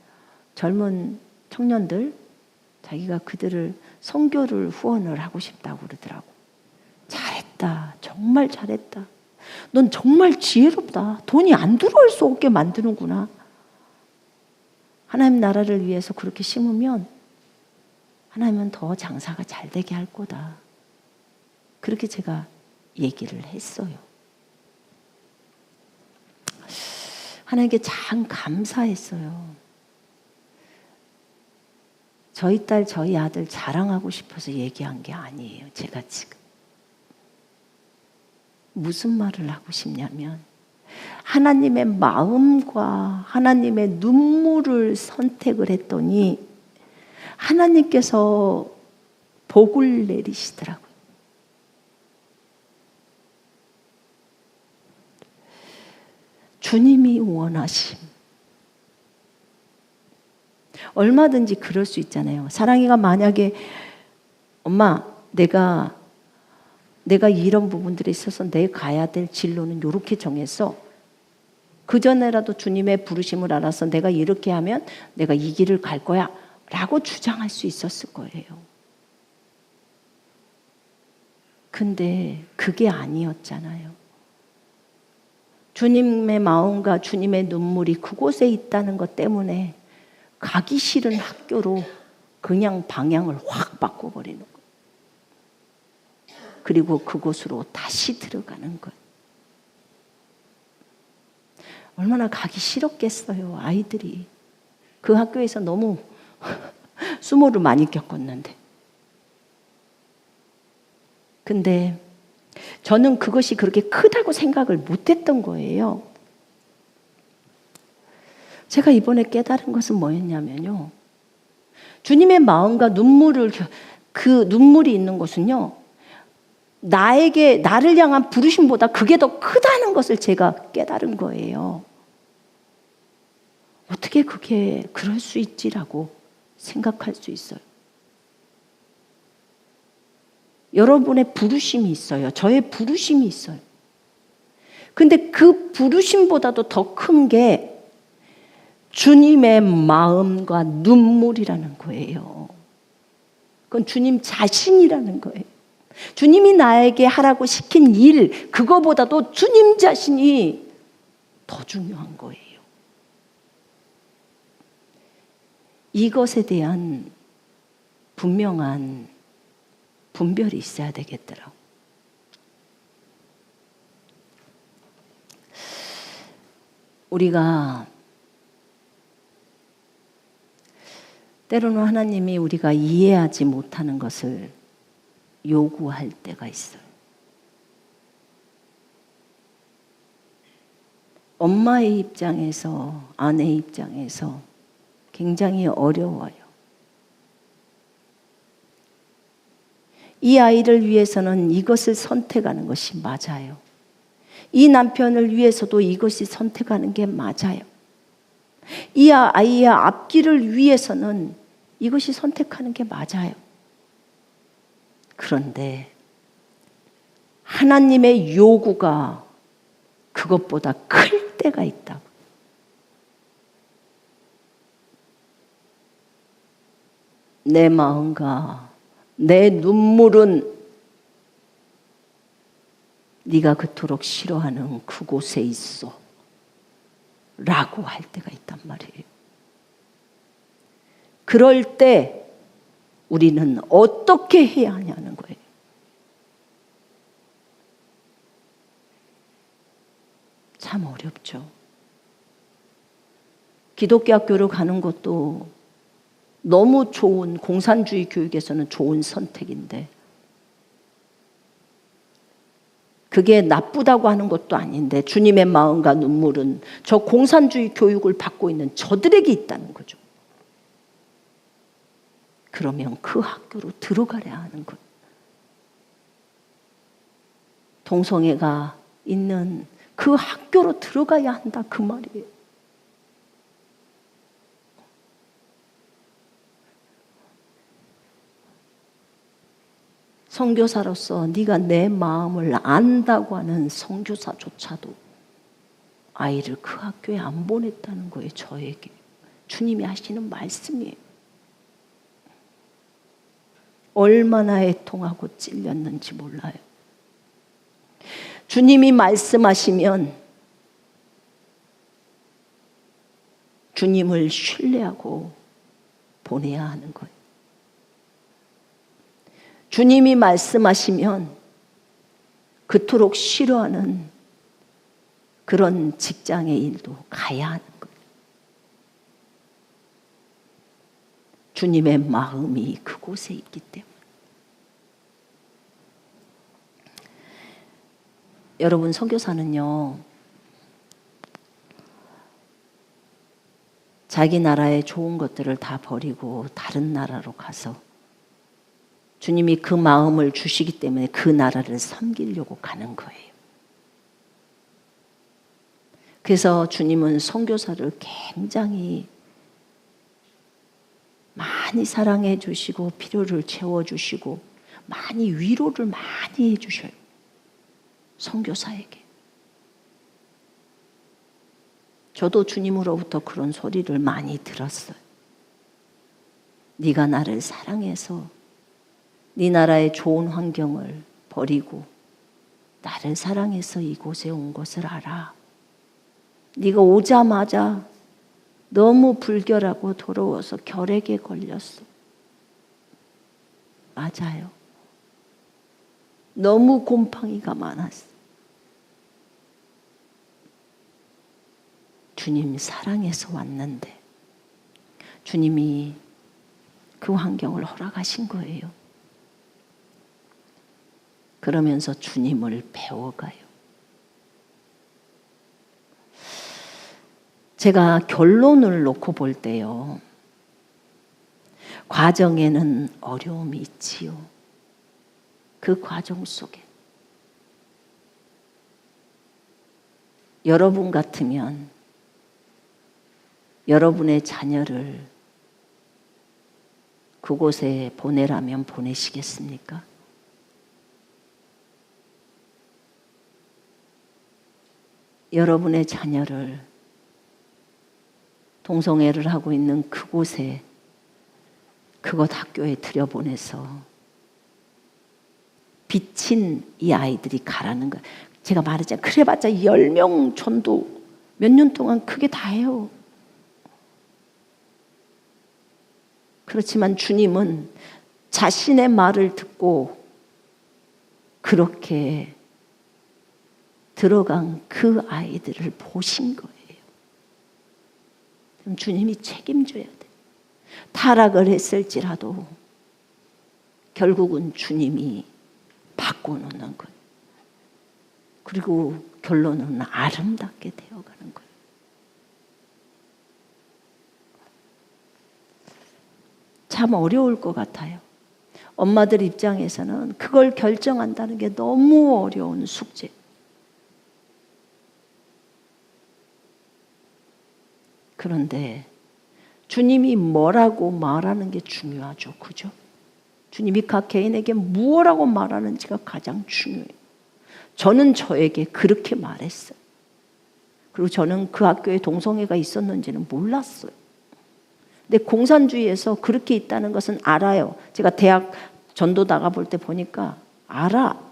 젊은 청년들 자기가 그들을 선교를 후원을 하고 싶다고 그러더라고. 잘했다. 정말 잘했다. 넌 정말 지혜롭다. 돈이 안 들어올 수 없게 만드는구나. 하나님 나라를 위해서 그렇게 심으면 하나님은 더 장사가 잘 되게 할 거다. 그렇게 제가 얘기를 했어요. 하나님께 참 감사했어요. 저희 딸, 저희 아들 자랑하고 싶어서 얘기한 게 아니에요. 제가 지금. 무슨 말을 하고 싶냐면 하나님의 마음과 하나님의 눈물을 선택을 했더니 하나님께서 복을 내리시더라고요. 주님이 원하심. 얼마든지 그럴 수 있잖아요. 사랑이가 만약에 엄마 내가 이런 부분들에 있어서 내 가야 될 진로는 이렇게 정했어. 그전에라도 주님의 부르심을 알아서 내가 이렇게 하면 내가 이 길을 갈 거야 라고 주장할 수 있었을 거예요. 근데 그게 아니었잖아요. 주님의 마음과 주님의 눈물이 그곳에 있다는 것 때문에 가기 싫은 학교로 그냥 방향을 확 바꿔버리는 거예요. 그리고 그곳으로 다시 들어가는 거예요. 얼마나 가기 싫었겠어요, 아이들이. 그 학교에서 너무 수모를 많이 겪었는데. 근데 저는 그것이 그렇게 크다고 생각을 못했던 거예요. 제가 이번에 깨달은 것은 뭐였냐면요. 주님의 마음과 그 눈물이 있는 것은요. 나를 향한 부르심보다 그게 더 크다는 것을 제가 깨달은 거예요. 어떻게 그게 그럴 수 있지라고 생각할 수 있어요. 여러분의 부르심이 있어요. 저의 부르심이 있어요. 근데 그 부르심보다도 더 큰 게 주님의 마음과 눈물이라는 거예요. 그건 주님 자신이라는 거예요. 주님이 나에게 하라고 시킨 일, 그거보다도 주님 자신이 더 중요한 거예요. 이것에 대한 분명한 분별이 있어야 되겠더라고요. 우리가 때로는 하나님이 우리가 이해하지 못하는 것을 요구할 때가 있어요. 엄마의 입장에서, 아내의 입장에서 굉장히 어려워요. 이 아이를 위해서는 이것을 선택하는 것이 맞아요. 이 남편을 위해서도 이것이 선택하는 게 맞아요. 이 아이의 앞길을 위해서는 이것이 선택하는 게 맞아요. 그런데 하나님의 요구가 그것보다 클 때가 있다고. 내 마음과 내 눈물은 네가 그토록 싫어하는 그곳에 있어 라고 할 때가 있단 말이에요. 그럴 때 우리는 어떻게 해야 하냐는 거예요. 참 어렵죠. 기독교 학교를 가는 것도 너무 좋은, 공산주의 교육에서는 좋은 선택인데 그게 나쁘다고 하는 것도 아닌데 주님의 마음과 눈물은 저 공산주의 교육을 받고 있는 저들에게 있다는 거죠. 그러면 그 학교로 들어가야 하는 거예요. 동성애가 있는 그 학교로 들어가야 한다 그 말이에요. 선교사로서 네가 내 마음을 안다고 하는 선교사조차도 아이를 그 학교에 안 보냈다는 거예요. 저에게. 주님이 하시는 말씀이에요. 얼마나 애통하고 찔렸는지 몰라요. 주님이 말씀하시면 주님을 신뢰하고 보내야 하는 거예요. 주님이 말씀하시면 그토록 싫어하는 그런 직장의 일도 가야 하는 거예요. 주님의 마음이 그곳에 있기 때문에. 여러분, 선교사는요, 자기 나라의 좋은 것들을 다 버리고 다른 나라로 가서 주님이 그 마음을 주시기 때문에 그 나라를 섬기려고 가는 거예요. 그래서 주님은 선교사를 굉장히 많이 사랑해 주시고 필요를 채워주시고 많이 위로를 많이 해주셔요. 선교사에게. 저도 주님으로부터 그런 소리를 많이 들었어요. 네가 나를 사랑해서 네 나라의 좋은 환경을 버리고 나를 사랑해서 이곳에 온 것을 알아. 네가 오자마자 너무 불결하고 더러워서 결핵에 걸렸어. 맞아요. 너무 곰팡이가 많았어. 주님 사랑해서 왔는데 주님이 그 환경을 허락하신 거예요. 그러면서 주님을 배워가요. 제가 결론을 놓고 볼 때요, 과정에는 어려움이 있지요. 그 과정 속에 여러분 같으면 여러분의 자녀를 그곳에 보내라면 보내시겠습니까? 여러분의 자녀를 동성애를 하고 있는 그곳에 그곳 학교에 들여보내서 비친 이 아이들이 가라는 거예요. 제가 말했잖아요. 그래봤자 10명 전도 몇 년 동안 그게 다예요. 그렇지만 주님은 자신의 말을 듣고 그렇게 들어간 그 아이들을 보신 거예요. 그럼 주님이 책임져야 돼요. 타락을 했을지라도 결국은 주님이 바꿔놓는 거예요. 그리고 결론은 아름답게 되어가는 거예요. 참 어려울 것 같아요. 엄마들 입장에서는 그걸 결정한다는 게 너무 어려운 숙제. 그런데 주님이 뭐라고 말하는 게 중요하죠. 그죠? 주님이 각 개인에게 무엇라고 말하는지가 가장 중요해요. 저는 저에게 그렇게 말했어요. 그리고 저는 그 학교에 동성애가 있었는지는 몰랐어요. 근데 공산주의에서 그렇게 있다는 것은 알아요. 제가 대학 전도 나가볼 때 보니까 알아.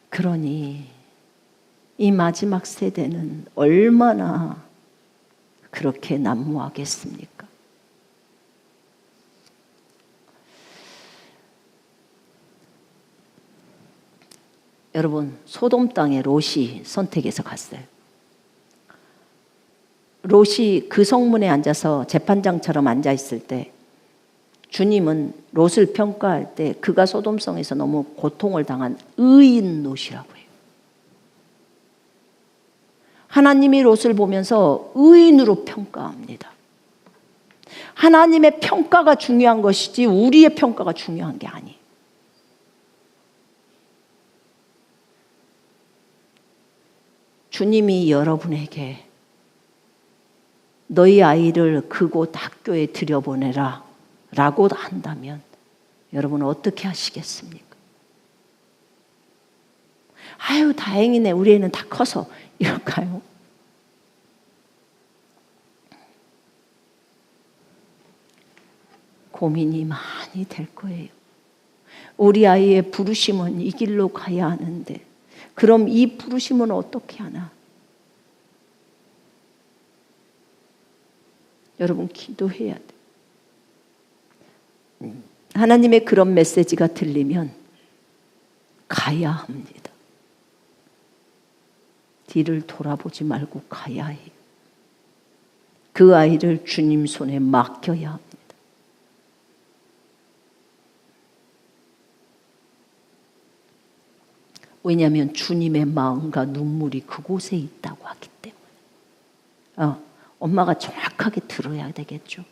그러니 이 마지막 세대는 얼마나 그렇게 난무하겠습니까? 여러분, 소돔 땅에 롯이 선택해서 갔어요. 롯이 그 성문에 앉아서 재판장처럼 앉아 있을 때 주님은 롯을 평가할 때 그가 소돔성에서 너무 고통을 당한 의인 롯이라고 해요. 하나님이 롯을 보면서 의인으로 평가합니다. 하나님의 평가가 중요한 것이지 우리의 평가가 중요한 게 아니에요. 주님이 여러분에게 너희 아이를 그곳 학교에 들여보내라 라고 한다면 여러분은 어떻게 하시겠습니까? 아유 다행이네 우리 애는 다 커서 이럴까요? 고민이 많이 될 거예요. 우리 아이의 부르심은 이 길로 가야 하는데 그럼 이 부르심은 어떻게 하나? 여러분 기도해야 돼요. 하나님의 그런 메시지가 들리면 가야 합니다. 뒤를 돌아보지 말고 가야 해요. 그 아이를 주님 손에 맡겨야 합니다. 왜냐하면 주님의 마음과 눈물이 그곳에 있다고 하기 때문에. 엄마가 정확하게 들어야 되겠죠.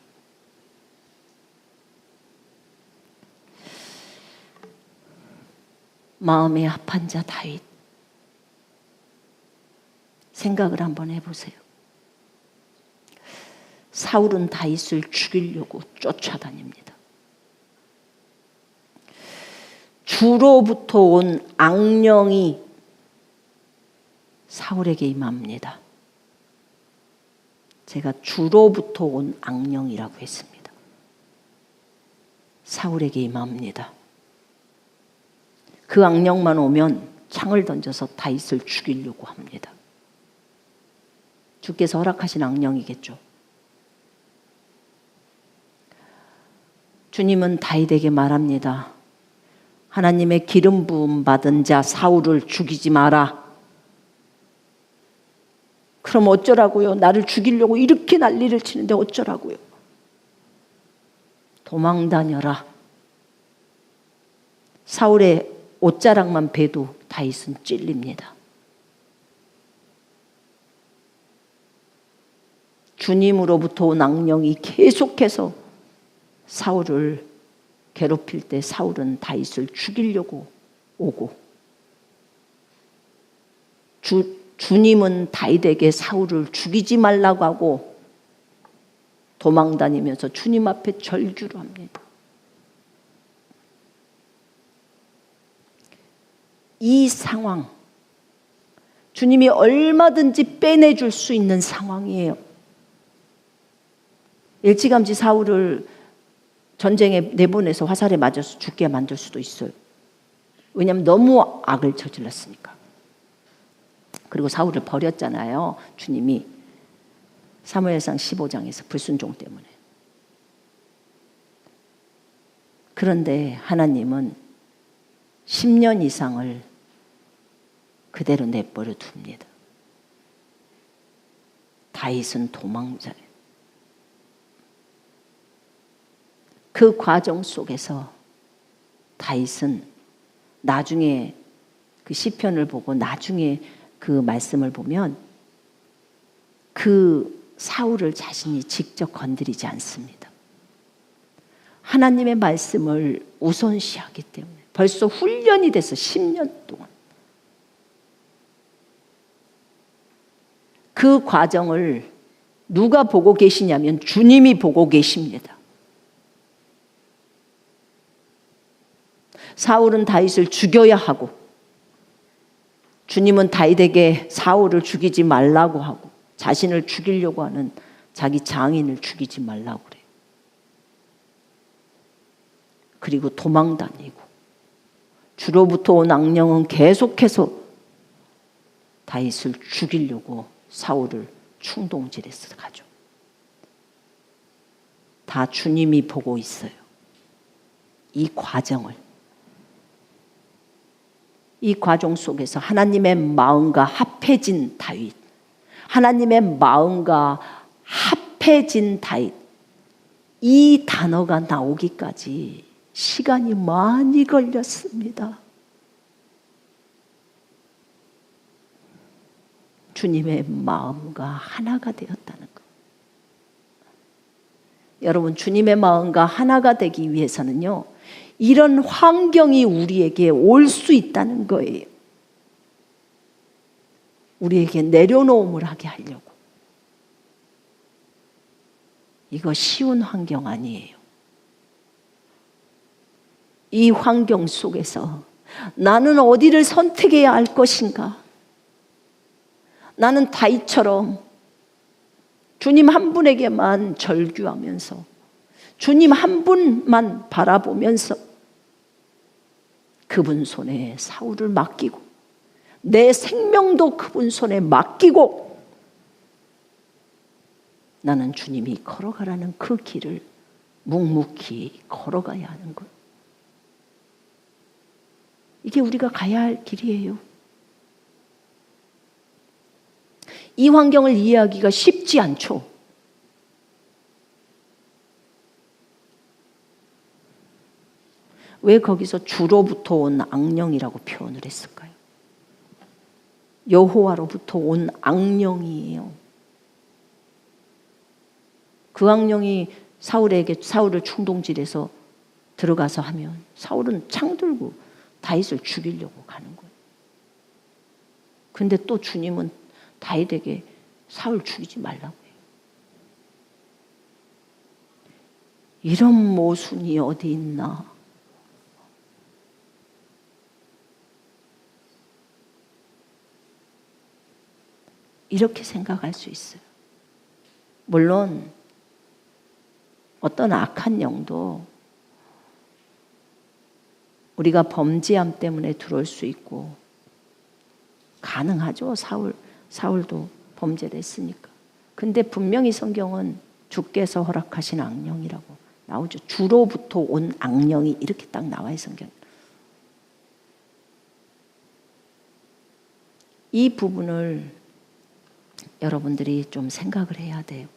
마음에 합한 자 다윗. 생각을 한번 해보세요. 사울은 다윗을 죽이려고 쫓아다닙니다. 주로부터 온 악령이 사울에게 임합니다. 제가 주로부터 온 악령이라고 했습니다. 사울에게 임합니다. 그 악령만 오면 창을 던져서 다윗을 죽이려고 합니다. 주께서 허락하신 악령이겠죠. 주님은 다윗에게 말합니다. 하나님의 기름 부음 받은 자 사울을 죽이지 마라. 그럼 어쩌라고요? 나를 죽이려고 이렇게 난리를 치는데 어쩌라고요? 도망 다녀라. 사울의 옷자락만 베도 다윗은 찔립니다. 주님으로부터 온 악령이 계속해서 사울을 괴롭힐 때 사울은 다윗을 죽이려고 오고 주님은 다윗에게 사울을 죽이지 말라고 하고 도망다니면서 주님 앞에 절규를 합니다. 이 상황, 주님이 얼마든지 빼내줄 수 있는 상황이에요. 일찌감치 사울을 전쟁에 내보내서 화살에 맞아서 죽게 만들 수도 있어요. 왜냐하면 너무 악을 저질렀으니까. 그리고 사울을 버렸잖아요, 주님이. 사무엘상 15장에서 불순종 때문에. 그런데 하나님은 10년 이상을 그대로 내버려 둡니다. 다윗은 도망자예요. 그 과정 속에서 다윗은 나중에 그 시편을 보고 나중에 그 말씀을 보면 그 사울을 자신이 직접 건드리지 않습니다. 하나님의 말씀을 우선시하기 때문에 벌써 훈련이 돼서 10년 동안 그 과정을 누가 보고 계시냐면 주님이 보고 계십니다. 사울은 다윗을 죽여야 하고 주님은 다윗에게 사울을 죽이지 말라고 하고 자신을 죽이려고 하는 자기 장인을 죽이지 말라고 그래요. 그리고 도망다니고 주로부터 온 악령은 계속해서 다윗을 죽이려고 사울을 충동질해서 가죠. 다 주님이 보고 있어요. 이 과정을. 이 과정 속에서 하나님의 마음과 합해진 다윗, 하나님의 마음과 합해진 다윗, 이 단어가 나오기까지 시간이 많이 걸렸습니다. 주님의 마음과 하나가 되었다는 것. 여러분, 주님의 마음과 하나가 되기 위해서는요, 이런 환경이 우리에게 올 수 있다는 거예요. 우리에게 내려놓음을 하게 하려고. 이거 쉬운 환경 아니에요. 이 환경 속에서 나는 어디를 선택해야 할 것인가? 나는 다윗처럼 주님 한 분에게만 절규하면서 주님 한 분만 바라보면서 그분 손에 사울을 맡기고 내 생명도 그분 손에 맡기고 나는 주님이 걸어가라는 그 길을 묵묵히 걸어가야 하는 것. 이게 우리가 가야 할 길이에요. 이 환경을 이해하기가 쉽지 않죠. 왜 거기서 주로부터 온 악령이라고 표현을 했을까요? 여호와로부터 온 악령이에요. 그 악령이 사울을 충동질해서 들어가서 하면 사울은 창 들고 다윗을 죽이려고 가는 거예요. 근데 또 주님은 다윗에게 사울 죽이지 말라고 해요. 이런 모순이 어디 있나? 이렇게 생각할 수 있어요. 물론 어떤 악한 영도 우리가 범죄함 때문에 들어올 수 있고 가능하죠. 사울도 범죄를 했으니까. 근데 분명히 성경은 주께서 허락하신 악령이라고 나오죠. 주로부터 온 악령이 이렇게 딱 나와요, 성경. 이 부분을 여러분들이 좀 생각을 해야 돼요.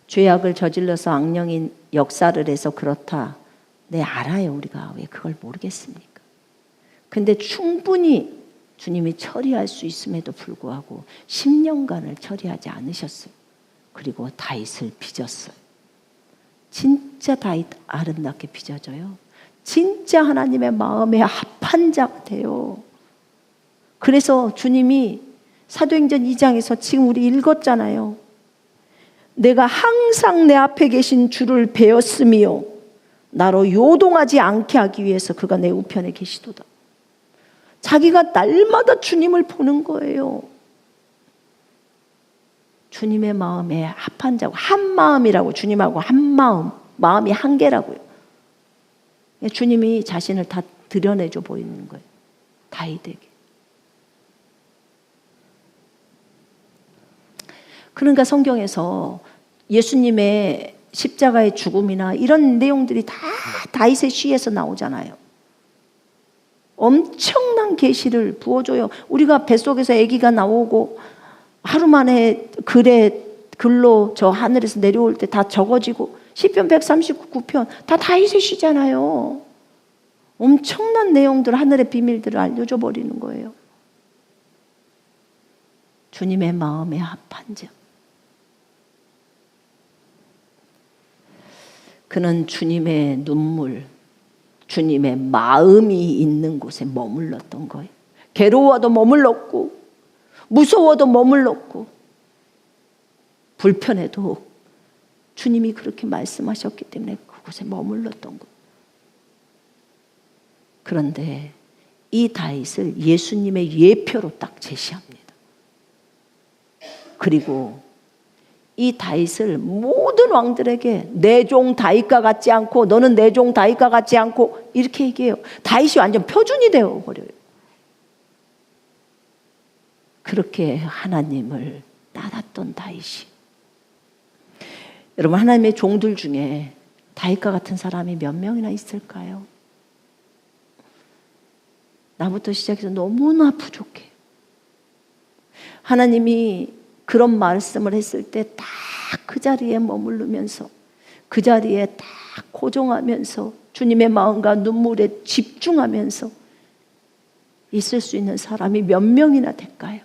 죄악을 저질러서 악령이 역사를 해서 그렇다. 네, 알아요. 우리가 왜 그걸 모르겠습니까? 근데 충분히 주님이 처리할 수 있음에도 불구하고 10년간을 처리하지 않으셨어요. 그리고 다윗을 빚었어요. 진짜 다윗 아름답게 빚어져요. 진짜 하나님의 마음에 합한 자가 돼요. 그래서 주님이 사도행전 2장에서 지금 우리 읽었잖아요. 내가 항상 내 앞에 계신 주를 배웠으며 나로 요동하지 않게 하기 위해서 그가 내 우편에 계시도다. 자기가 날마다 주님을 보는 거예요. 주님의 마음에 합한 자고, 한 마음이라고, 주님하고 한 마음, 마음이 한 개라고요. 주님이 자신을 다 드러내줘 보이는 거예요. 다윗에게. 그러니까 성경에서 예수님의 십자가의 죽음이나 이런 내용들이 다 다윗의 시에서 나오잖아요. 엄청난 계시를 부어줘요. 우리가 뱃속에서 아기가 나오고 하루 만에 글로 저 하늘에서 내려올 때 다 적어지고, 시편 139편 다 다윗의 시잖아요. 엄청난 내용들, 하늘의 비밀들을 알려줘 버리는 거예요. 주님의 마음에 합한 자. 그는 주님의 눈물, 주님의 마음이 있는 곳에 머물렀던 거예요. 괴로워도 머물렀고, 무서워도 머물렀고, 불편해도 주님이 그렇게 말씀하셨기 때문에 그곳에 머물렀던 거예요. 그런데 이 다윗을 예수님의 예표로 딱 제시합니다. 그리고 이 다윗을 모든 왕들에게 내 종 다윗과 같지 않고, 너는 내 종 다윗과 같지 않고, 이렇게 얘기해요. 다윗이 완전 표준이 되어버려요. 그렇게 하나님을 따랐던 다윗이. 여러분, 하나님의 종들 중에 다윗과 같은 사람이 몇 명이나 있을까요? 나부터 시작해서 너무나 부족해요. 하나님이 그런 말씀을 했을 때 딱 그 자리에 머무르면서, 그 자리에 딱 고정하면서, 주님의 마음과 눈물에 집중하면서 있을 수 있는 사람이 몇 명이나 될까요?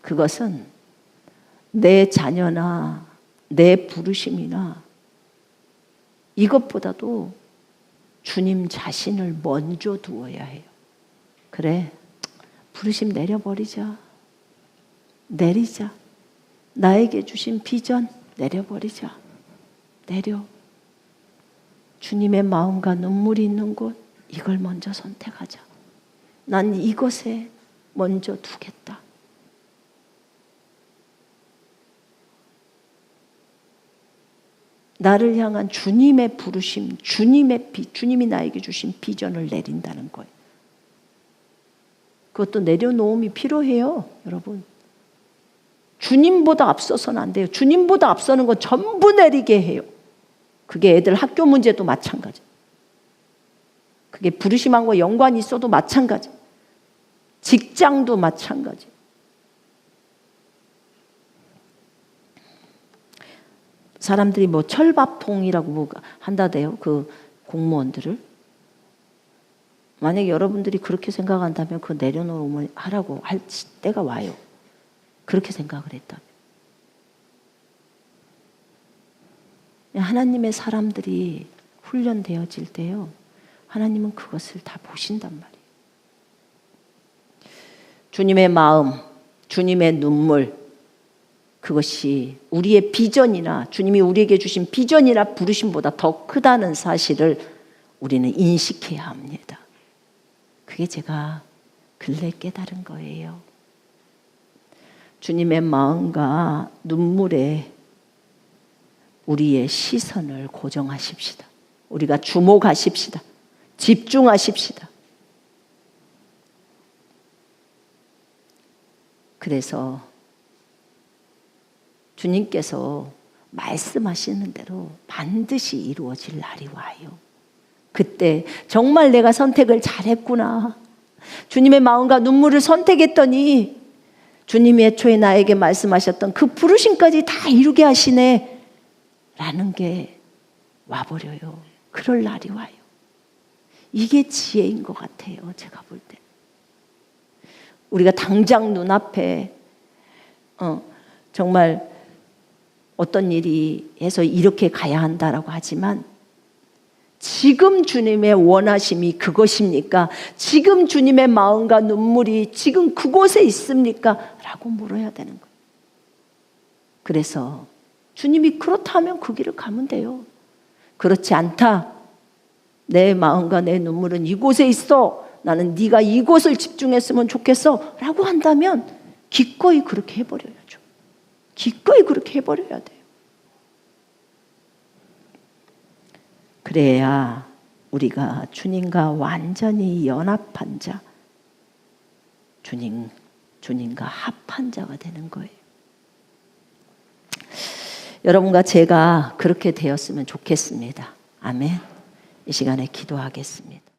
그것은 내 자녀나 내 부르심이나 이것보다도 주님 자신을 먼저 두어야 해요. 그래, 부르심 내려버리자. 내리자. 나에게 주신 비전 내려버리자. 내려. 주님의 마음과 눈물이 있는 곳, 이걸 먼저 선택하자. 난 이것에 먼저 두겠다. 나를 향한 주님의 부르심, 주님이 나에게 주신 비전을 내린다는 거예요. 그것도 내려놓음이 필요해요, 여러분. 주님보다 앞서서는 안 돼요. 주님보다 앞서는 건 전부 내리게 해요. 그게 애들 학교 문제도 마찬가지. 그게 부르심과 연관이 있어도 마찬가지. 직장도 마찬가지. 사람들이 뭐 철밥통이라고 뭐 한다대요. 그 공무원들을. 만약에 여러분들이 그렇게 생각한다면 그거 내려놓으면 하라고 할 때가 와요. 그렇게 생각을 했다면. 하나님의 사람들이 훈련되어질 때요, 하나님은 그것을 다 보신단 말이에요. 주님의 마음, 주님의 눈물, 그것이 우리의 비전이나 주님이 우리에게 주신 비전이나 부르심보다 더 크다는 사실을 우리는 인식해야 합니다. 그게 제가 근래 깨달은 거예요. 주님의 마음과 눈물에 우리의 시선을 고정하십시다. 우리가 주목하십시다. 집중하십시다. 그래서 주님께서 말씀하시는 대로 반드시 이루어질 날이 와요. 그때 정말 내가 선택을 잘했구나. 주님의 마음과 눈물을 선택했더니 주님이 애초에 나에게 말씀하셨던 그 부르심까지 다 이루게 하시네 라는 게 와버려요. 그럴 날이 와요. 이게 지혜인 것 같아요, 제가 볼 때. 우리가 당장 눈앞에 정말 어떤 일이 해서 이렇게 가야 한다라고 하지만, 지금 주님의 원하심이 그것입니까? 지금 주님의 마음과 눈물이 지금 그곳에 있습니까? 라고 물어야 되는 거예요. 그래서 주님이 그렇다면 그 길을 가면 돼요. 그렇지 않다. 내 마음과 내 눈물은 이곳에 있어. 나는 네가 이곳을 집중했으면 좋겠어 라고 한다면 기꺼이 그렇게 해버려야죠. 기꺼이 그렇게 해버려야 돼요. 그래야 우리가 주님과 완전히 연합한 자, 주님과 합한 자가 되는 거예요. 여러분과 제가 그렇게 되었으면 좋겠습니다. 아멘. 이 시간에 기도하겠습니다.